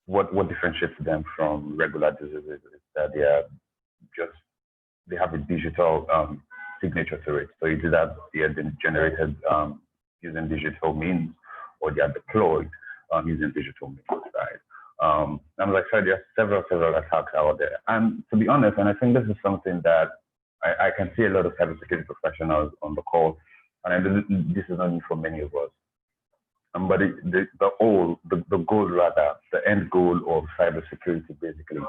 what differentiates them from regular diseases is that they have a digital signature to it. So either that they have been generated using digital means, or they are deployed using digital means, right? And like I said, there are several attacks out there. And to be honest, and I think this is something that I can see a lot of cybersecurity professionals on the call, and this is not new for many of us. But the goal rather, the end goal of cybersecurity basically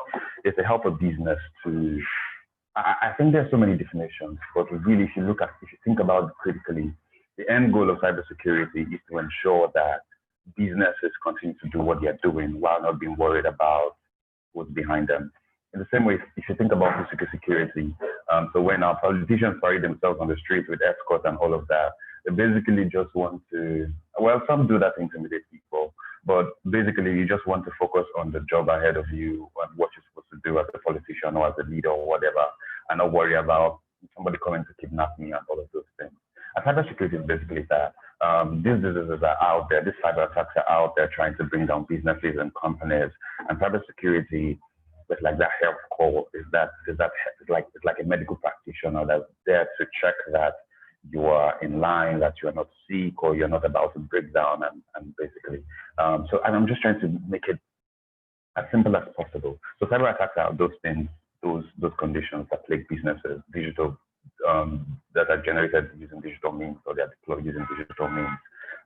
is to help a business to, I think there's so many definitions, but really if you think about it critically, the end goal of cybersecurity is to ensure that businesses continue to do what they're doing while not being worried about what's behind them. In the same way, if you think about physical security, so when our politicians parade themselves on the streets with escorts and all of that, they basically just want to, well, some do that to intimidate people, but basically you just want to focus on the job ahead of you and what you're supposed to do as a politician or as a leader or whatever, and not worry about somebody coming to kidnap me and all of those things. And cybersecurity is basically that. These diseases are out there, these cyber attacks are out there trying to bring down businesses and companies. And cybersecurity is like that health call, it's like a medical practitioner that's there to check that you are in line, that you are not sick or you're not about to break down and basically. So I'm just trying to make it as simple as possible. So cyber attacks are those things, those conditions that plague businesses, digital that are generated using digital means, or they are deployed using digital means,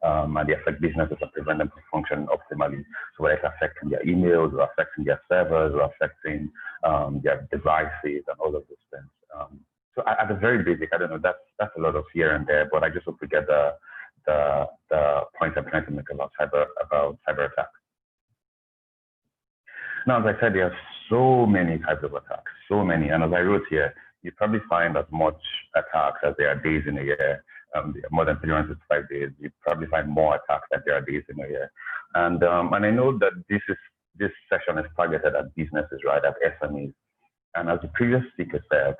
and they affect businesses and prevent them from functioning optimally. So whether it's affecting their emails, or affecting their servers, or affecting their devices, and all of those things. So at the very basic, I don't know, that's a lot of here and there, but I just hope we get the point I'm trying to make about cyber attacks. Now, as I said, there are so many types of attacks, so many, and as I wrote here, you probably find as much attacks as there are days in a year. There are more than 365 days. You probably find more attacks than there are days in a year. And I know that this session is targeted at businesses, right, at SMEs. And as the previous speaker said,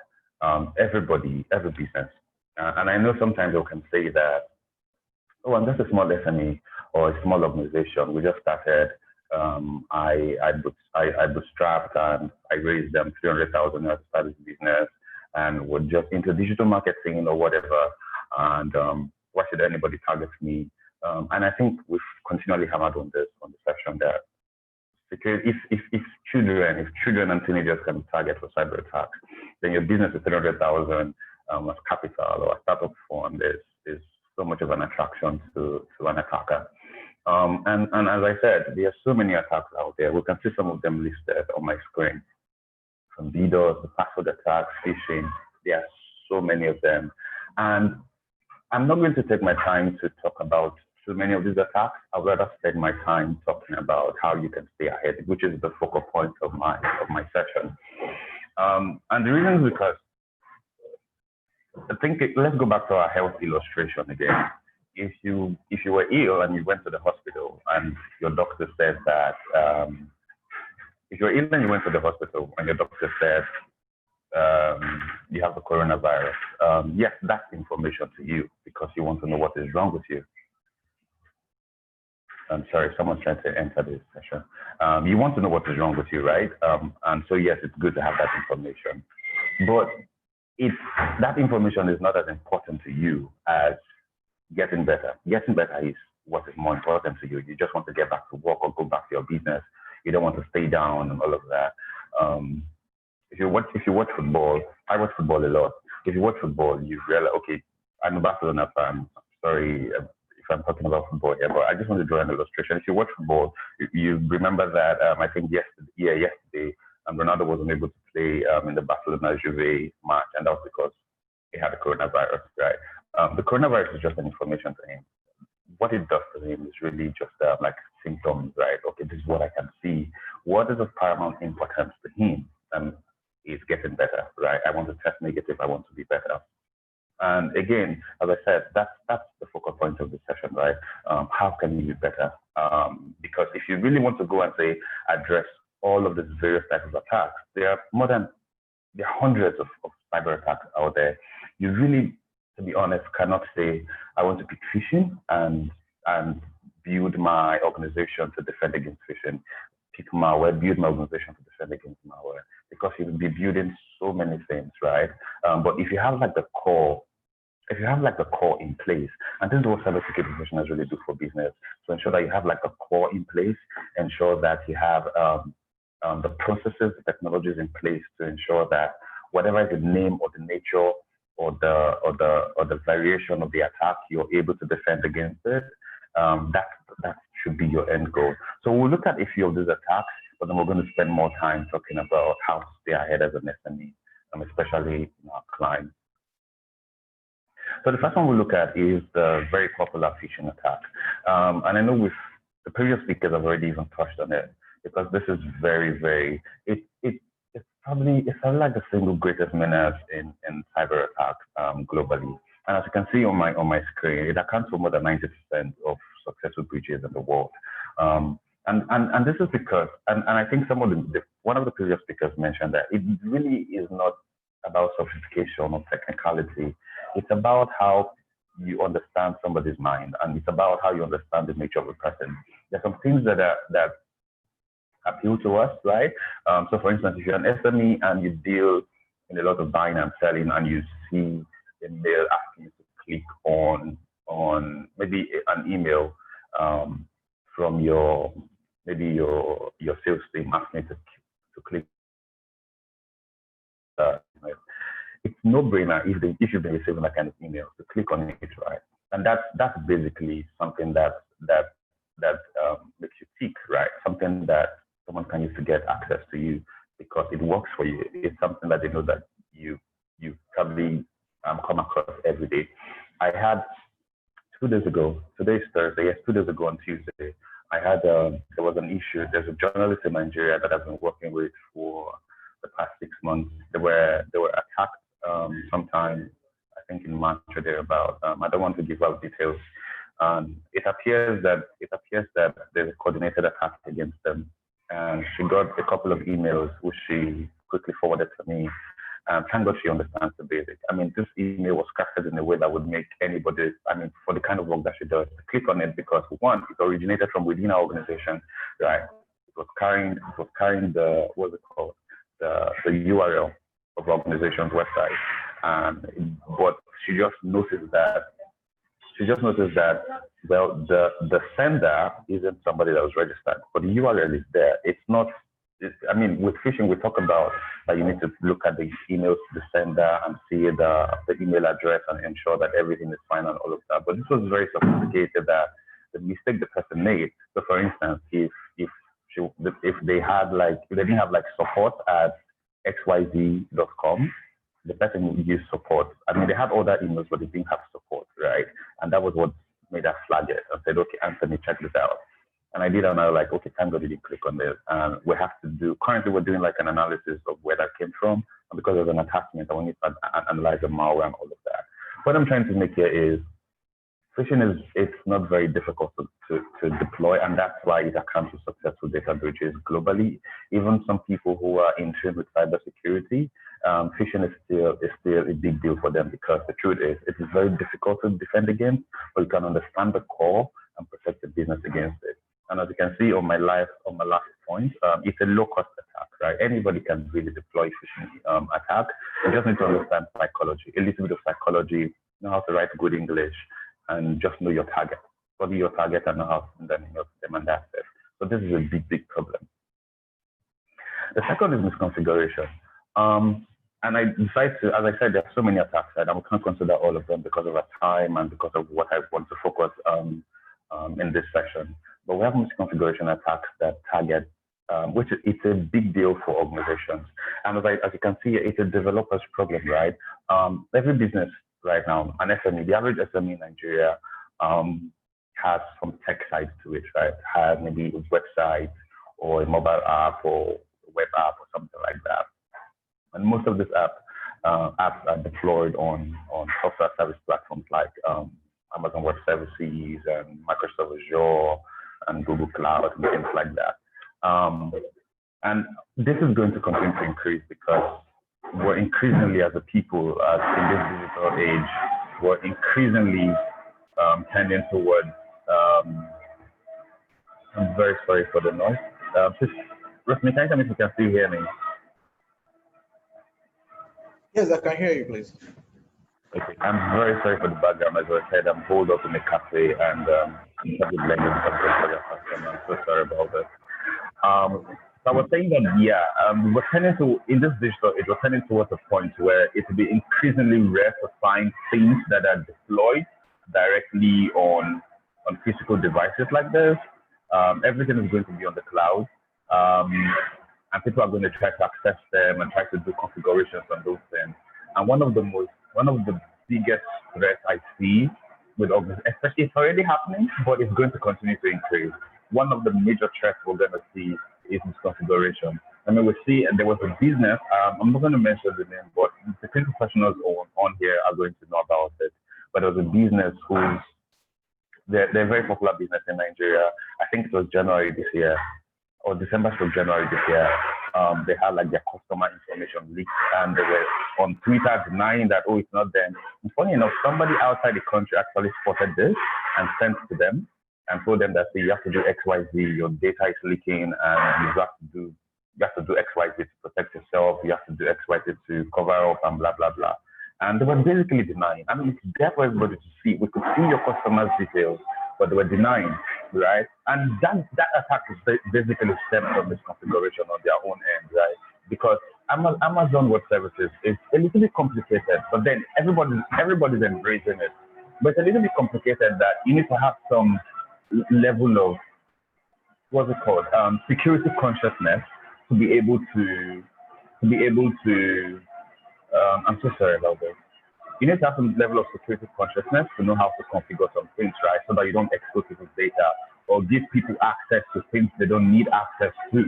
every business. And I know sometimes we can say that, oh, I'm just a small SME or a small organization. We just started. I bootstrapped and I raised them 300,000 to start this business. And we're just into digital marketing or whatever. And why should anybody target me? And I think we've continually hammered on this on the session that security, if children and teenagers can be targeted for cyber attacks, then your business is 300,000 as capital or a startup fund is so much of an attraction to an attacker. And as I said, there are so many attacks out there. We can see some of them listed on my screen. From DDoS, the password attacks, phishing, there are so many of them. And I'm not going to take my time to talk about so many of these attacks. I'd rather spend my time talking about how you can stay ahead, which is the focal point of my session. And the reason is because I think let's go back to our health illustration again. If you were ill and you went to the hospital and your doctor said that if you're ill and you went to the hospital and your doctor said you have the coronavirus, yes, that's information to you because you want to know what is wrong with you. I'm sorry, someone's trying to enter this session. You want to know what is wrong with you, right? And so yes, it's good to have that information, but that information is not as important to you as getting better. Getting better is what is more important to you. You just want to get back to work or go back to your business. You don't want to stay down and all of that. If you watch football, I watch football a lot. If you watch football, you realize, okay, I'm a Barcelona fan. Sorry if I'm talking about football here, but I just want to draw an illustration. If you watch football, you remember that I think yesterday, Ronaldo wasn't able to play in the Barcelona-Juve match, and that was because he had the coronavirus, right? The coronavirus is just an information to him. What it does to him is really just like symptoms, right? Okay, this is what I can see. What is of paramount importance to him? Is getting better, right? I want to test negative. I want to be better. And again, as I said, that's the focal point of the session, right? How can you be better? Because if you really want to go and say address all of these various types of attacks, there are hundreds of cyber attacks out there. You really, to be honest, cannot say I want to pick phishing and build my organization to defend against phishing. Pick malware, build my organization to defend against malware, because you will be building so many things, right? But if you have like the core in place, and this is what cybersecurity professionals really do for business, to ensure that you have like a core in place, ensure that you have the processes, the technologies in place to ensure that whatever is the name or the nature or the variation of the attack, you're able to defend against it. That should be your end goal. So we'll look at a few of these attacks, but then we're going to spend more time talking about how to stay ahead as an SME, especially in our clients. So the first one we'll look at is the very popular phishing attack. And I know the previous speakers have already even touched on it, because this is very, it's probably like the single greatest menace in cyber attacks globally. And as you can see on my screen, it accounts for more than 90% of successful breaches in the world. And this is because, and I think one of the previous speakers mentioned that it really is not about sophistication or technicality. It's about how you understand somebody's mind, and it's about how you understand the nature of a person. There's some things that appeal to us, right? So for instance, if you're an SME and you deal in a lot of buying and selling, and you see a mail asking you to click on maybe an email from your sales team asking you to click. It's no brainer if you've been receiving that kind of email to click on it, right? And that's basically something that makes you tick, right? Something that someone can use to get access to you because it works for you. It's something that they know that you probably come across every day. I had 2 days ago, today's Thursday, yes, 2 days ago on Tuesday, I had, there was an issue. There's a journalist in Nigeria that I've been working with for the past 6 months. They were attacked sometime, I think in March or thereabout. I don't want to give out details. It appears that there's a coordinated attack against them. And she got a couple of emails which she quickly forwarded to me. Thank God she understands the basics. I mean, this email was crafted in a way that would make anybody, for the kind of work that she does, click on it, because one, it originated from within our organization, right? It was carrying the, what's it called? The URL of the organization's website. But she just noticed that she just noticed that, well, the sender isn't somebody that was registered, but the URL is there. It's not, I mean, with phishing, we talk about that you need to look at the emails to the sender and see the email address and ensure that everything is fine and all of that. But this was very sophisticated that the mistake the person made. So for instance, if they had like, if they didn't have like support at xyz.com, the person would use support. I mean, they had other emails, but they didn't have support, right? And that was what made us flag it and said, okay, Anthony, check this out. And I did, and I was like, okay, thank God you didn't click on this. And we have to do, currently we're doing like an analysis of where that came from. And because there's an attachment, I want to analyze the malware and all of that. What I'm trying to make here is, phishing it's not very difficult to deploy, and that's why it accounts for successful data breaches globally. Even some people who are in tune with cybersecurity, phishing is still a big deal for them, because the truth is it is very difficult to defend against, but you can understand the core and protect the business against it. And as you can see on my last point, it's a low-cost attack, right? Anybody can really deploy phishing attack. You just need to understand psychology, a little bit of psychology, know how to write good English, and just know your target. Study your target and know how to then demand access. So this is a big problem. The second is misconfiguration. And I decided to, as I said, there are so many attacks that I can't consider all of them because of our time and because of what I want to focus in this session. But we have misconfiguration attacks that target, which it's a big deal for organizations. And as you can see, it's a developer's problem, right? Every business right now, an SME, the average SME in Nigeria has some tech side to it, right? Has maybe a website or a mobile app or a web app or something like that. And most of these apps are deployed on software service platforms like Amazon Web Services and Microsoft Azure and Google Cloud and things like that. And this is going to continue to increase because we're increasingly, as a people, in this digital age, we're increasingly tending towards, I'm very sorry for the noise. Rosmi, can you tell me if you can still hear me? Yes, I can hear you, please. Okay, I'm very sorry for the background. As I said, I'm holed up in a cafe and I'm probably blending something for your customer. I'm so sorry about that. So I was saying that, yeah, we're tending to, in this digital age, we're tending towards a point where it will be increasingly rare to find things that are deployed directly on physical devices like this. Everything is going to be on the cloud. And people are going to try to access them and try to do configurations on those things. And one of the biggest threats I see with organizations, especially it's already happening, but it's going to continue to increase. One of the major threats we're going to see is misconfiguration. I mean, we see, and there was a business, I'm not going to mention the name, but the professionals on here are going to know about it. But there was a business who's, they're a very popular business in Nigeria. I think it was January this year, or December to January this year. They had like their customer information leaked, and they were on Twitter denying that, oh, it's not them. And funny enough, somebody outside the country actually spotted this and sent to them and told them that, say, you have to do XYZ, your data is leaking, and you have to do XYZ to protect yourself, you have to do XYZ to cover up and blah, blah, blah. And they were basically denying. I mean, it's there for everybody to see. We could see your customers' details, but they were denying, right? And that attack is basically stemmed from misconfiguration on their own end, right? Because Amazon Web Services is a little bit complicated, but then everybody's embracing it. But it's a little bit complicated that you need to have some level of, what's it called, security consciousness to be able to, I'm so sorry about this. You need to have some level of security consciousness to know how to configure some things, right? So that you don't expose people's data or give people access to things they don't need access to,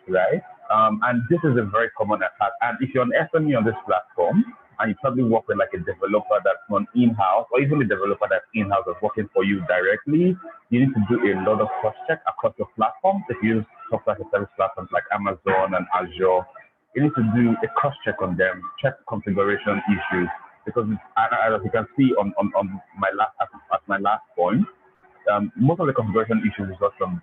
right? And this is a very common attack. And if you're an SME on this platform, and you probably work with like a developer that's not in-house, or even a developer that's in-house that's working for you directly, you need to do a lot of cross-check across your platforms. If you use software as a service platforms like Amazon and Azure, you need to do a cross-check on them, check configuration issues, because as you can see on my last point, most of the configuration issues is just from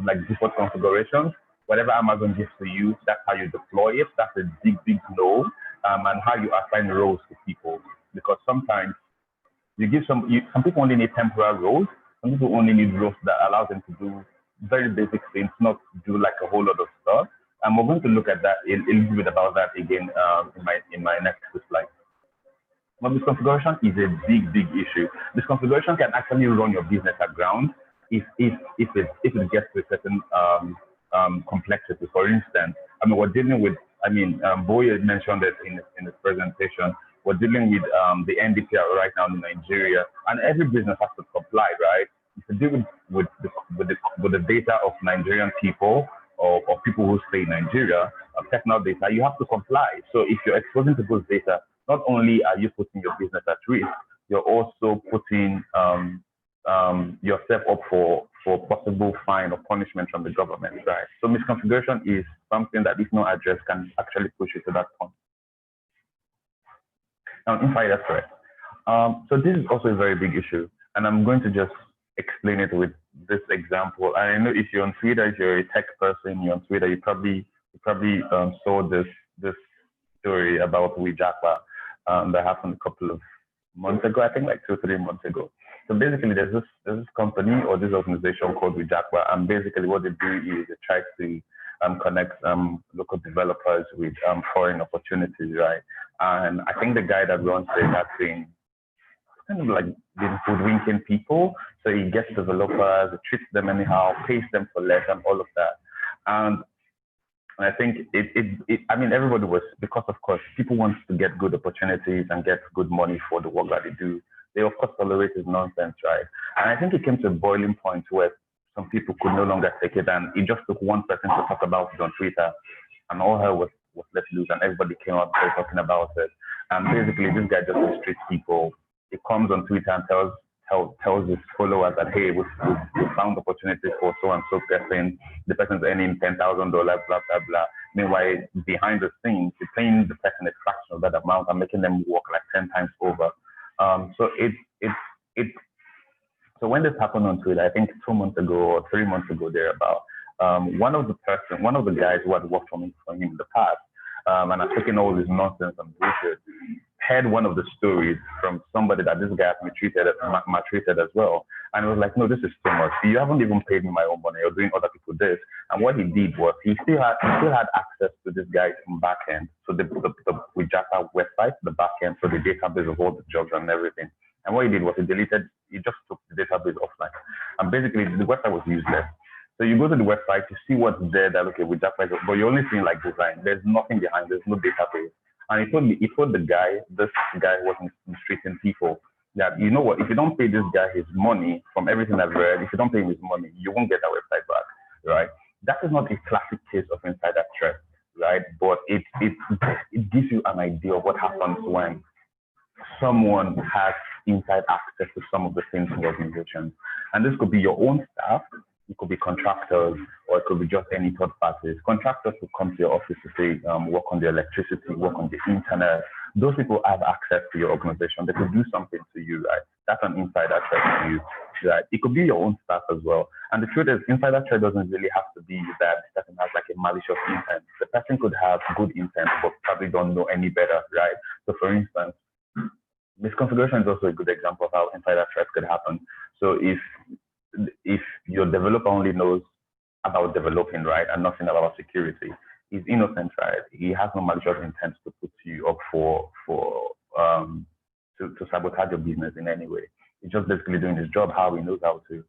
like default configurations. Whatever Amazon gives to you, that's how you deploy it. That's a big no. And how you assign roles to people, because sometimes You give some people only need temporary roles. Some people only need roles that allows them to do very basic things, not do like a whole lot of stuff. And we're going to look at that a little bit about that again in my next slide. But misconfiguration is a big issue. Misconfiguration can actually run your business aground if it gets to a certain complexity. For instance, I mean, we're dealing with, Boye mentioned it in his presentation. We're dealing with the NDPR right now in Nigeria, and every business has to comply, right? To deal with the data of Nigerian people or people who stay in Nigeria, personal data, you have to comply. So if you're exposing people's data, not only are you putting your business at risk, you're also putting yourself up for possible fine or punishment from the government, right? So misconfiguration is something that, if not addressed, can actually push you to that point. Now, insider threat. So this is also a very big issue, and I'm going to just explain it with this example. I know if you're on Twitter, if you're a tech person, you're on Twitter, you probably saw this story about Wijakwa that happened a couple of months ago, I think like 2 or 3 months ago. So basically, there's this company or this organization called Wijakwa, and basically what they do is they try to connect local developers with foreign opportunities, right? And I think the guy that runs it has been kind of like been hoodwinking people. So he gets developers, he treats them anyhow, pays them for less, and all of that. And I think everybody was, because of course people want to get good opportunities and get good money for the work that they do. They of course tolerate his nonsense, right? And I think it came to a boiling point where some people could no longer take it, and it just took one person to talk about it on Twitter, and all hell was let loose, and everybody came out there talking about it. And basically, this guy just mistreats people. He comes on Twitter and tells his followers that, hey, we found opportunities for so and so person. The person's earning $10,000, blah blah blah. Meanwhile, behind the scenes, he's paying the person a fraction of that amount and making them work like 10 times over. So when this happened on Twitter, I think 2 months ago or 3 months ago, thereabout, one of the guys who had worked for him in the past, and I've taken all this nonsense and bullshit, heard one of the stories from somebody that this guy has maltreated as well. And it was like, no, this is too much. You haven't even paid me my own money. You're doing other people this. And what he did was he still had access to this guy's back end. So the Wijakwa website, the back end, so the database of all the jobs and everything. And what he did was he just took the database offline. And basically the website was useless. So you go to the website to see what's there that, okay, Wijakwa, but you're only seeing like design. There's nothing behind, there's no database. And he told this guy was mistreating people, that, you know what, if you don't pay this guy his money, from everything I've read, if you don't pay him his money, you won't get that website back, right? That is not a classic case of insider threat, right? But it gives you an idea of what happens when someone has inside access to some of the things in the organization. And this could be your own staff, it could be contractors, or it could be just any third parties. Contractors will come to your office to say, work on the electricity, work on the internet. Those people have access to your organization. They could do something to you, right? That's an insider threat to you, right? It could be your own staff as well. And the truth is, insider threat doesn't really have to be that the person has like a malicious intent. The person could have good intent, but probably don't know any better, right? So for instance, misconfiguration is also a good example of how insider threats could happen. So if your developer only knows about developing, right, and nothing about security, he's innocent, right? He has no malicious intent to put you up to sabotage your business in any way. He's just basically doing his job how he knows how to.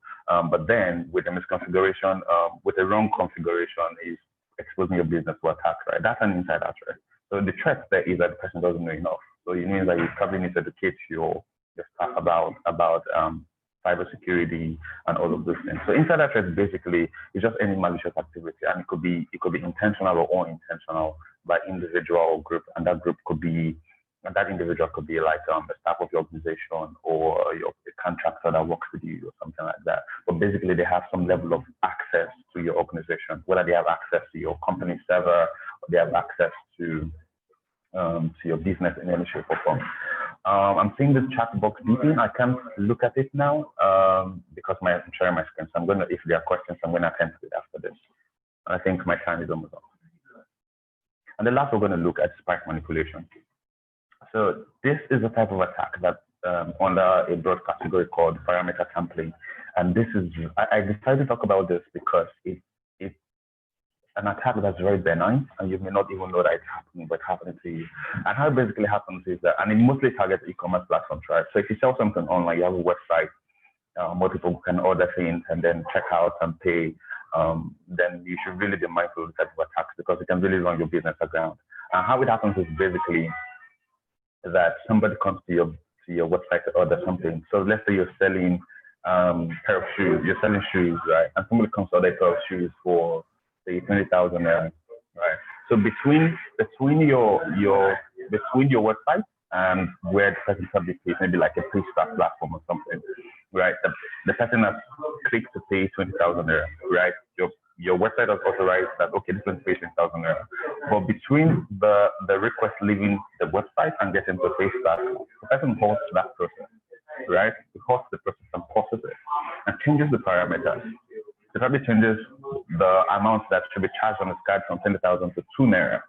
But then with a misconfiguration, with a wrong configuration, is exposing your business to attack, right? That's an insider threat. So the threat there is that the person doesn't know enough. So it means that you probably need to educate your staff about cybersecurity and all of those things. So insider threat basically is just any malicious activity, and it could be intentional or unintentional by individual or group, and that individual could be like the staff of your organization or a contractor that works with you or something like that. But basically they have some level of access to your organization, whether they have access to your company server or they have access to your business in any shape or form. I'm seeing this chat box beeping. I can't look at it now because I'm sharing my screen. So if there are questions, I'm going to attend to it after this. I think my time is almost up. And the last we're going to look at spike manipulation. So this is a type of attack that under a broad category called parameter sampling. And this is, I decided to talk about this because it's an attack that's very benign, and you may not even know that it's happening, but it's happening to you. And how it basically happens is that, and it mostly targets e-commerce platforms, right? So if you sell something online, you have a website, more people can order things and then check out and pay, then you should really be mindful of the type of attacks because it can really run your business aground. And how it happens is basically that somebody comes to your website to order something. So let's say you're selling pair of shoes, you're selling shoes, right? And somebody comes to order a pair of shoes for say 20,000 naira, right? So between your website and where the person can be paid, maybe like a pre-start platform or something, right? The person has clicked to pay 20,000 naira, right? Your website has authorized that, okay, this one pays 20,000 naira. But between the request leaving the website and getting to pre-start, the person halts that process, right? It halts the process and pauses it and changes the parameters. It probably changes the amount that should be charged on the card from 20,000 to 2 naira.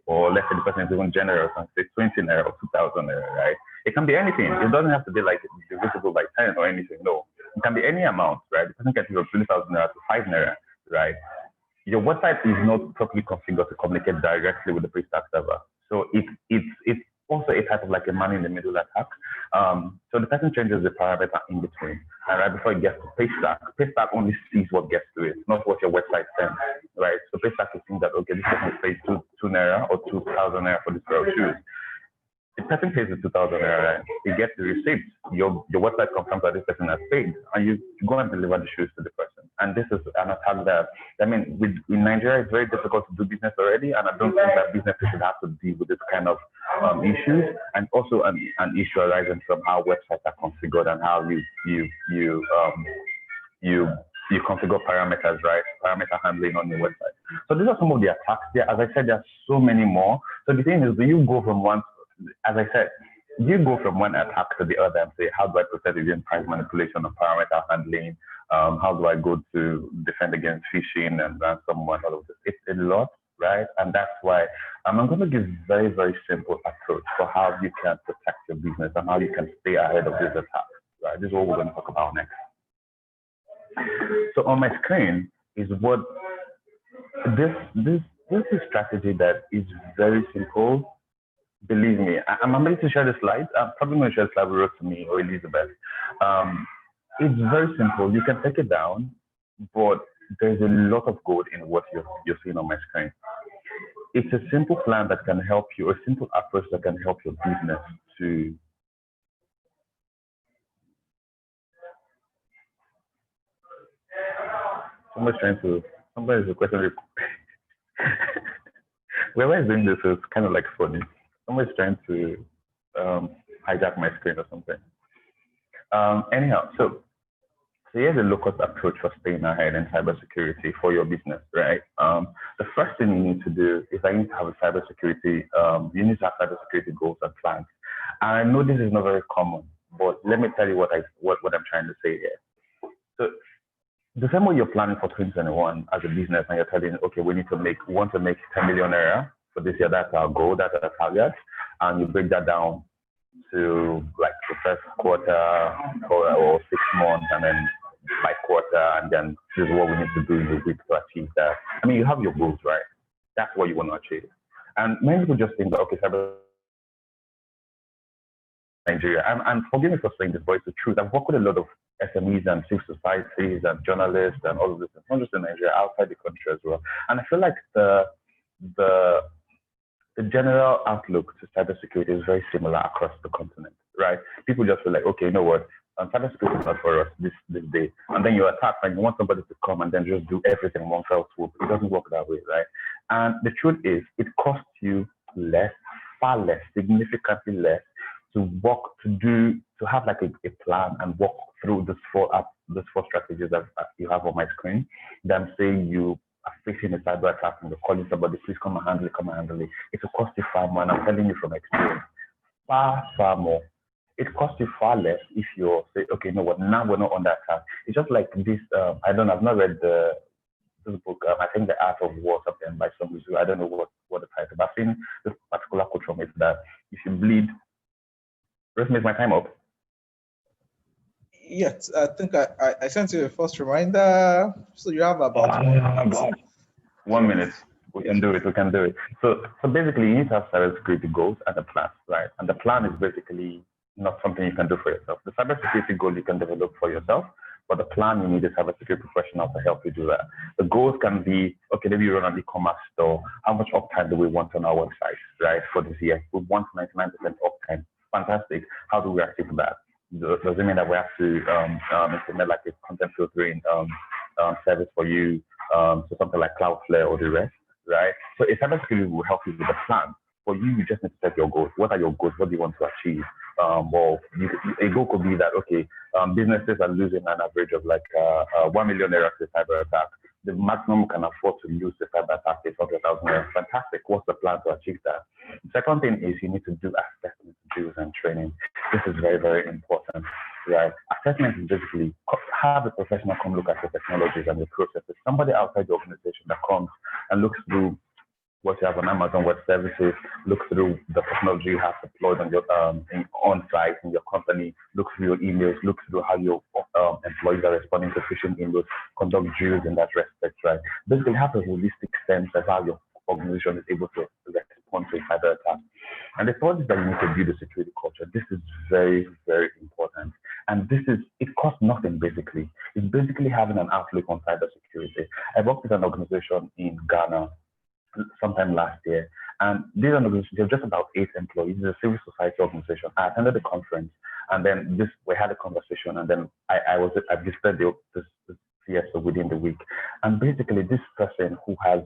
Or let's say the person is even generous and say 20 naira or 2,000 naira, right? It can be anything. It doesn't have to be like divisible by 10 or anything. No, it can be any amount, right? The person can give 20,000 naira to 5 naira, right? Your website is not properly configured to communicate directly with the pre-start server. So it's also a type of like a man-in-the-middle attack. So the person changes the parameter in between, and right before it gets to paystack only sees what gets to it, not what your website sends, right? So paystack is seeing that, okay, this person pays 2 naira or 2,000 naira for this pair of shoes. The person pays the 2,000 naira, you get the receipt. Your website confirms that this person has paid, and you go and deliver the shoes to the person. And this is an attack that, I mean, in Nigeria, it's very difficult to do business already, and I don't think that businesses should have to deal with this kind of issues. And also an issue arising from how websites are configured and how you configure parameters, right? Parameter handling on your website. So these are some of the attacks. There, as I said, there are so many more. So the thing is, do you go from one? As I said, you go from one attack to the other and say, how do I protect against price manipulation or parameter handling? How do I go to defend against phishing and ransomware? All of this. It's a lot, right? And that's why I'm going to give very, very simple approach for how you can protect your business and how you can stay ahead of these attacks. Right? This is what we're going to talk about next. So on my screen is what this is a strategy that is very simple. Believe me, I'm ready to share the slides. I'm probably going to share the slide with me or Elizabeth. It's very simple. You can take it down, but there's a lot of gold in what you're seeing on my screen. It's a simple plan that can help you, a simple approach that can help your business to somebody's requesting whoever is doing this is kind of like funny. Somebody's trying to hijack my screen or something. Anyhow, so here's a low-cost approach for staying ahead in cybersecurity for your business, right? The first thing you need to do is that you need to have a cybersecurity, you need to have cybersecurity goals and plans. And I know this is not very common, but let me tell you what I'm trying to say here. So the same way you're planning for 2021 as a business and you're telling, okay, we want to make 10 million naira for this year, that's our goal, that's our target. And you break that down to like the first quarter or 6 months and then by quarter, and then this is what we need to do in the week to achieve that. I mean, you have your goals, right? That's what you want to achieve. And many people just think that, okay, cyber Nigeria, and forgive me for saying this, but it's the truth. I've worked with a lot of SMEs and civil societies and journalists and all of this, not just in Nigeria, outside the country as well. And I feel like the general outlook to cybersecurity is very similar across the continent, right? People just feel like, okay, you know what, cybersecurity is not for us this day. And then you attack and you want somebody to come and then just do everything in one fell swoop. It doesn't work that way, right? And the truth is, it costs you less, far less, significantly less to have like a plan and walk through these four strategies that you have on my screen than say you are facing a cyber attack and you're calling somebody, please come and handle it. It will cost you far more, and I'm telling you from experience, far more. It costs you far less if you say, okay, you know what, now we're not on that attack. It's just like this, I've not read this book, I think The Art of War, something by some I don't know what the title, but I've seen this particular quote from it that if you bleed, let's make my time up. Yes, I think I sent you a first reminder, so you have about 1 minute. God. 1 minute. Yes. We can do it. We can do it. So basically, you need to have cybersecurity goals and a plan, right? And the plan is basically not something you can do for yourself. The cybersecurity goal you can develop for yourself, but the plan you need a cybersecurity professional to help you do that. The goals can be, okay, maybe you run an e-commerce store. How much uptime do we want on our website, right, for this year? We want 99% uptime. Fantastic. How do we achieve that? Does it mean that we have to implement like a content filtering service for you, so something like Cloudflare or the rest, right? So a cybersecurity will help you with the plan. For you, you just need to set your goals. What are your goals? What do you want to achieve? A goal could be that, okay, businesses are losing an average of like 1 million naira to cyber attack. The maximum we can afford to lose the cyber attack is 100,000 naira. Fantastic. What's the plan to achieve that? The second thing is you need to do assessment, drills, and training. This is very, very important, right? Assessment is basically have a professional come look at the technologies and the processes. Somebody outside the organization that comes and looks through what you have on Amazon Web Services, look through the technology you have deployed on your on site in your company, look through your emails, look through how your employees are responding to phishing emails, conduct drills in that respect, right? Basically, have a holistic sense of how your organization is able to respond to a cyber attack. And the third is that you need to build a security culture. This is very, very important. And it costs nothing basically. It's basically having an outlook on cybersecurity. I worked with an organization in Ghana sometime last year. And these organizations, they're just about 8 employees. It's a civil society organization. I attended the conference, and then we had a conversation, and then I visited the CSO within the week. And basically, this person who has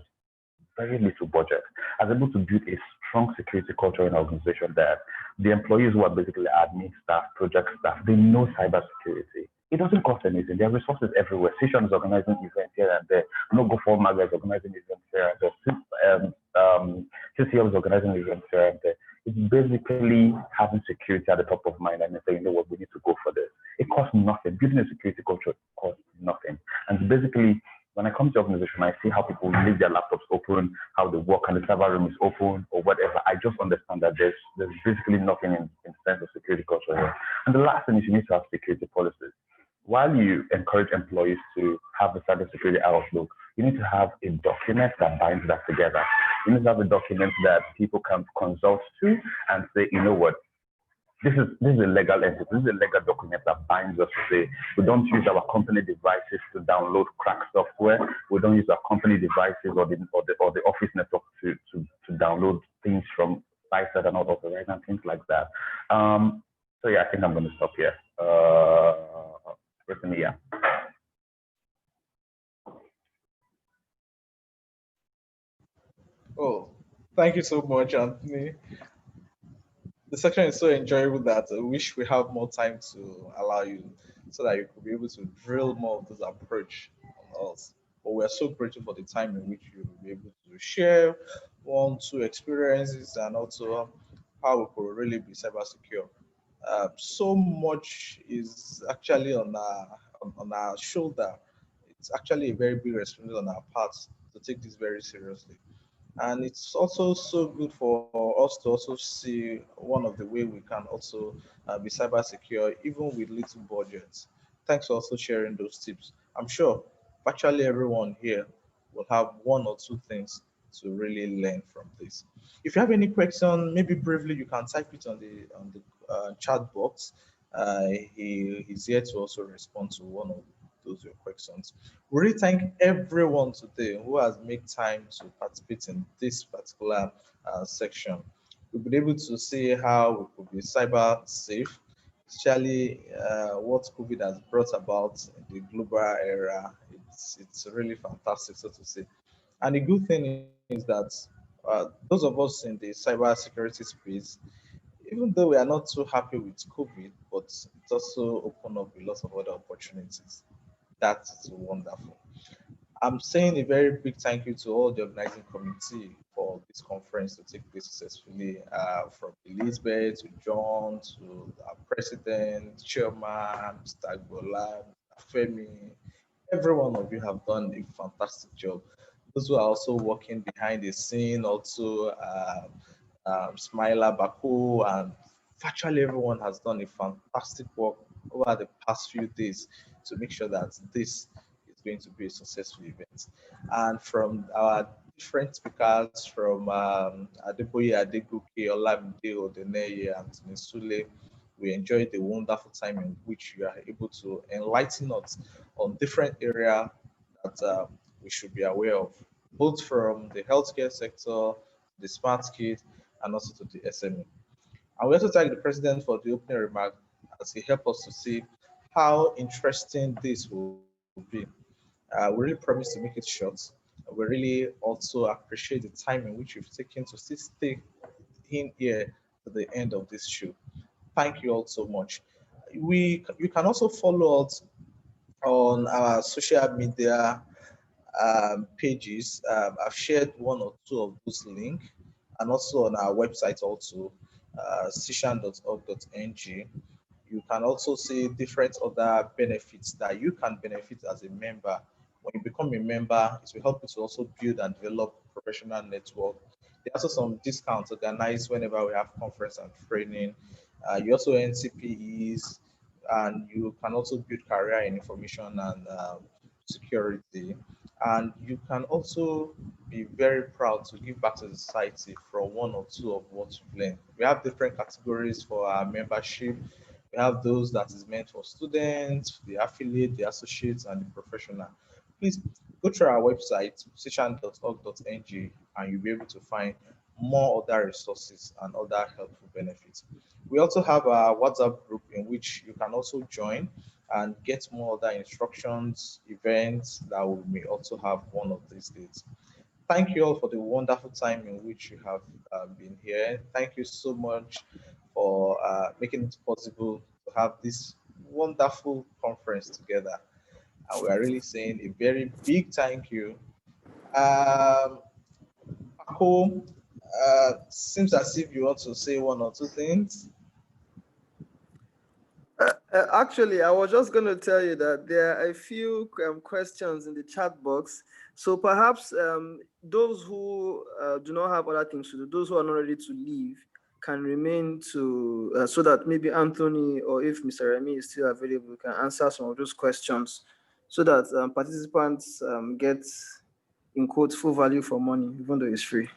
very little budget is able to build a strong security culture in an organization that the employees who are basically admin staff, project staff, they know cybersecurity. It doesn't cost anything. There are resources everywhere. CSEAN is organizing events here and there. No Go For Maga is organizing events here and there. CCL is organizing events here and there. It's basically having security at the top of mind and saying, you know what, we need to go for this. It costs nothing. Building a security culture costs nothing. And basically, when I come to the organization, I see how people leave their laptops open, how they work, and the server room is open or whatever. I just understand that there's basically nothing in terms of security culture here. And the last thing is you need to have security policies. While you encourage employees to have a cybersecurity outlook, you need to have a document that binds that together. You need to have a document that people can consult to and say, you know what, this is a legal entity. This is a legal document that binds us to say we don't use our company devices to download crack software. We don't use our company devices or the office network to download things from sites that are not authorized and things like that. So yeah, I think I'm going to stop here. Yeah. Oh, thank you so much, Anthony. The section is so enjoyable that I wish we have more time to allow you so that you could be able to drill more of this approach on us. But we are so grateful for the time in which you will be able to share 1, 2 experiences and also how we could really be cyber secure. So much is actually on our shoulder. It's actually a very big responsibility on our part to take this very seriously. And it's also so good for us to also see one of the way we can also be cyber secure even with little budgets. Thanks for also sharing those tips. I'm sure virtually everyone here will have 1 or 2 things to really learn from this. If you have any question, maybe briefly you can type it on the chat box. He's here to also respond to one of those your questions. We really thank everyone today who has made time to participate in this particular section. We've been able to see how we could be cyber safe, especially what COVID has brought about in the global era. It's really fantastic, so to say. And the good thing is that those of us in the cyber security space, even though we are not too happy with COVID, but it also opened up a lot of other opportunities. That's wonderful. I'm saying a very big thank you to all the organizing committee for this conference to take place successfully, from Elizabeth to John to our president, chairman, Mr. Gola, Femi. Every one of you have done a fantastic job. Those who are also working behind the scene, also Smaila Baku, and virtually everyone has done a fantastic work over the past few days to make sure that this is going to be a successful event. And from our different speakers from Adeboye Adegoke, Olamide Odeneye, and Misule, we enjoyed a wonderful time in which you are able to enlighten us on different areas that we should be aware of, both from the healthcare sector, the smart kit, and also to the SME. And we also thank the president for the opening remark as he helped us to see how interesting this will be. We really promise to make it short. We really also appreciate the time in which you've taken to still stay in here to the end of this show. Thank you all so much. You can also follow us on our social media pages. I've shared one or two of those links, and also on our website also, cshean.org.ng. You can also see different other benefits that you can benefit as a member. When you become a member, it will help you to also build and develop professional network. There are also some discounts organized whenever we have conference and training. You also earn CPEs, and you can also build career in information and security. And you can also be very proud to give back to the society from one or two of what you've learned. We have different categories for our membership. We have those that is meant for students, the affiliate, the associates, and the professional. Please go to our website, session.org.ng, and you'll be able to find more other resources and other helpful benefits. We also have a WhatsApp group in which you can also join and get more other instructions, events that we may also have one of these days. Thank you all for the wonderful time in which you have been here. Thank you so much for making it possible to have this wonderful conference together. And we are really saying a very big thank you. Paco, seems as if you want to say one or two things. Actually, I was just going to tell you that there are a few questions in the chat box. So perhaps those who do not have other things to do, those who are not ready to leave, can remain to so that maybe Anthony or if Mr. Remy is still available, can answer some of those questions so that participants get, in quotes, full value for money, even though it's free.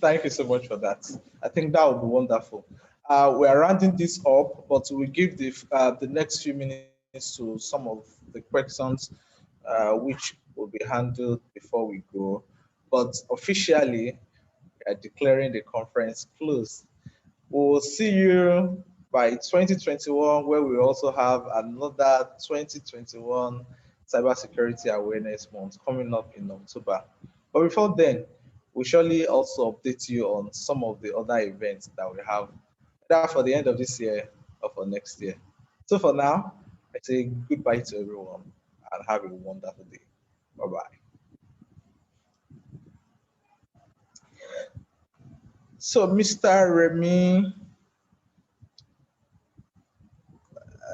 Thank you so much for that. I think that would be wonderful. We are rounding this up, but we give the next few minutes to some of the questions which will be handled before we go. But officially, we are declaring the conference closed. We will see you by 2021, where we also have another 2021 Cybersecurity Awareness Month coming up in October. But before then, we surely also update you on some of the other events that we have, either for the end of this year or for next year. So for now, I say goodbye to everyone and have a wonderful day. Bye-bye. So, Mr. Remy,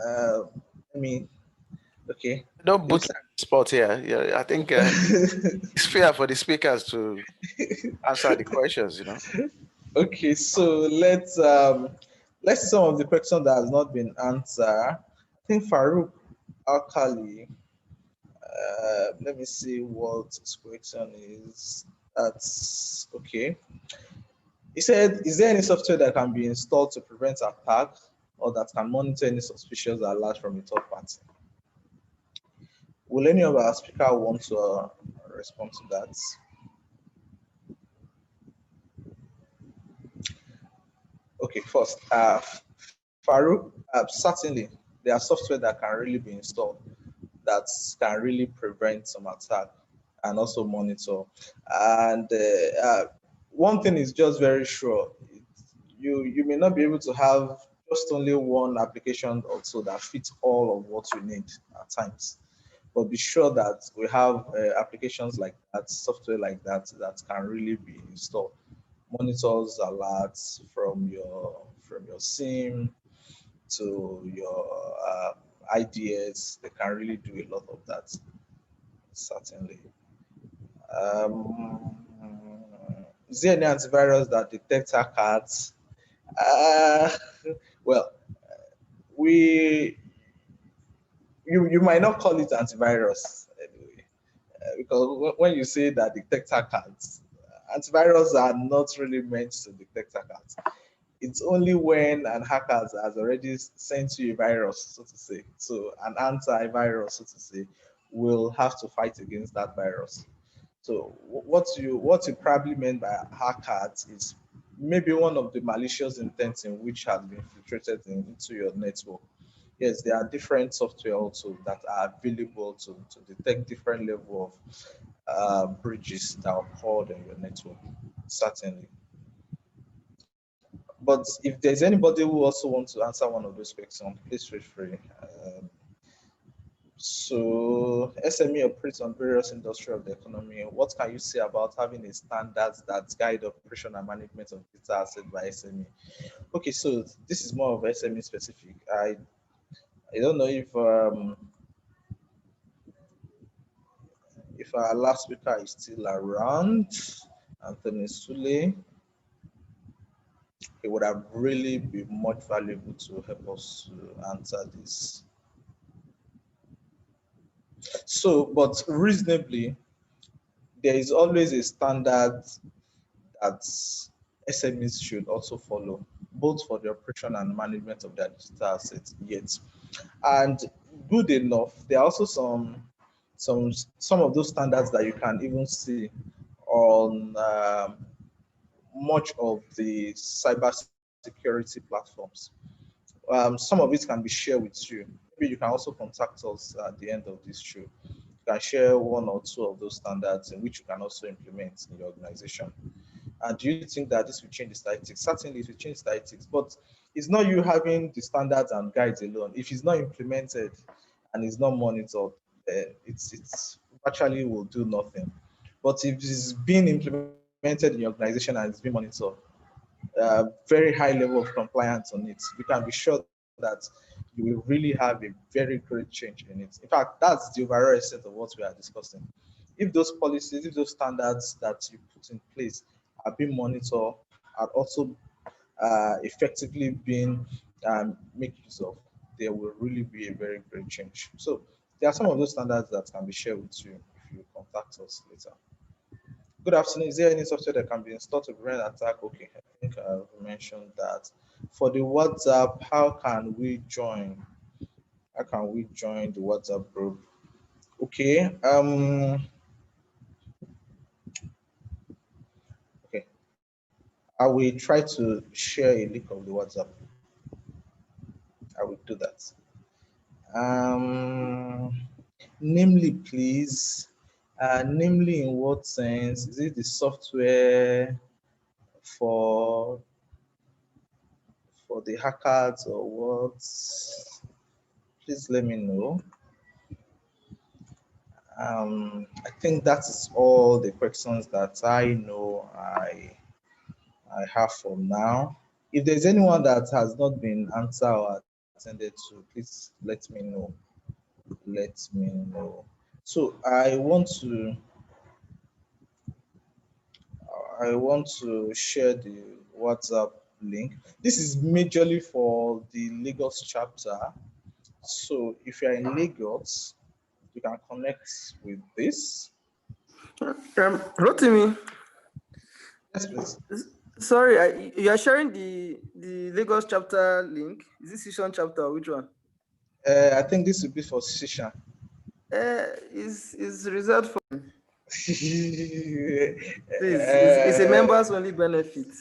I mean, okay. Don't book spot here. Yeah, I think it's fair for the speakers to answer the questions, you know. Okay, so let's see some of the questions that has not been answered. I think Farouk Alkali. Let me see what his question is. That's okay. He said, is there any software that can be installed to prevent attack or that can monitor any suspicious alert from a third party? Will any of our speakers want to respond to that? Okay, first, Farouk, certainly there are software that can really be installed that can really prevent some attack and also monitor. And one thing is just very sure, you may not be able to have just only one application also that fits all of what you need at times. But be sure that we have applications like that, software like that, that can really be installed. Monitors alerts from your SIM to your IDS. They can really do a lot of that, certainly. Is there any antivirus that detects hackers? Uh, well, we you might not call it antivirus anyway, because when you say that detect hackers, antivirus are not really meant to detect hackers. It's only when an hacker has already sent you a virus, so to say. So an antivirus, so to say, will have to fight against that virus. So what you probably meant by hackers is maybe one of the malicious intents in which has been infiltrated into your network. Yes, there are different software also that are available to detect different level of bridges that are called in your network, certainly. But if there's anybody who also wants to answer one of those questions, please feel free. So SME operates on various industries of the economy. What can you say about having a standards that guide operation and management of data asset by SME? Okay, so this is more of SME specific. I don't know if our last speaker is still around, Anthony Sule. It would have really been much valuable to help us to answer this. So, but reasonably, there is always a standard that SMEs should also follow, both for the operation and management of their digital assets. Yet, and good enough, there are also some of those standards that you can even see on much of the cyber security platforms. Some of it can be shared with you. Maybe you can also contact us at the end of this show. You can share one or two of those standards in which you can also implement in your organization. And do you think that this will change the statistics? Certainly, it will change statistics, but it's not you having the standards and guides alone. If it's not implemented and it's not monitored, it's actually will do nothing. But if it's being implemented in your organization and it's being monitored, very high level of compliance on it, you can be sure that you will really have a very great change in it. In fact, that's the overall essence of what we are discussing. If those policies, if those standards that you put in place are being monitored and also effectively being made use of, there will really be a very great change. So there are some of those standards that can be shared with you if you contact us later. Good afternoon. Is there any software that can be installed to prevent attack? Okay, I think I've mentioned that. For the WhatsApp, how can we join? How can we join the WhatsApp group? Okay. Okay. I will try to share a link of the WhatsApp. I will do that. Namely, please. Namely, in what sense? Is it the software for the hackers or what? Please let me know. I think that is all the questions that I know I have for now. If there's anyone that has not been answered or attended to, please let me know. Let me know. So I want to share the WhatsApp link. This is majorly for the Lagos chapter. So if you're in Lagos, you can connect with this. Rotimi. Yes, please. Sorry, you are sharing the Lagos chapter link. Is this CSEAN chapter or which one? I think this will be for CSEAN. Is reserved for. Please, Please, it's a members only benefit.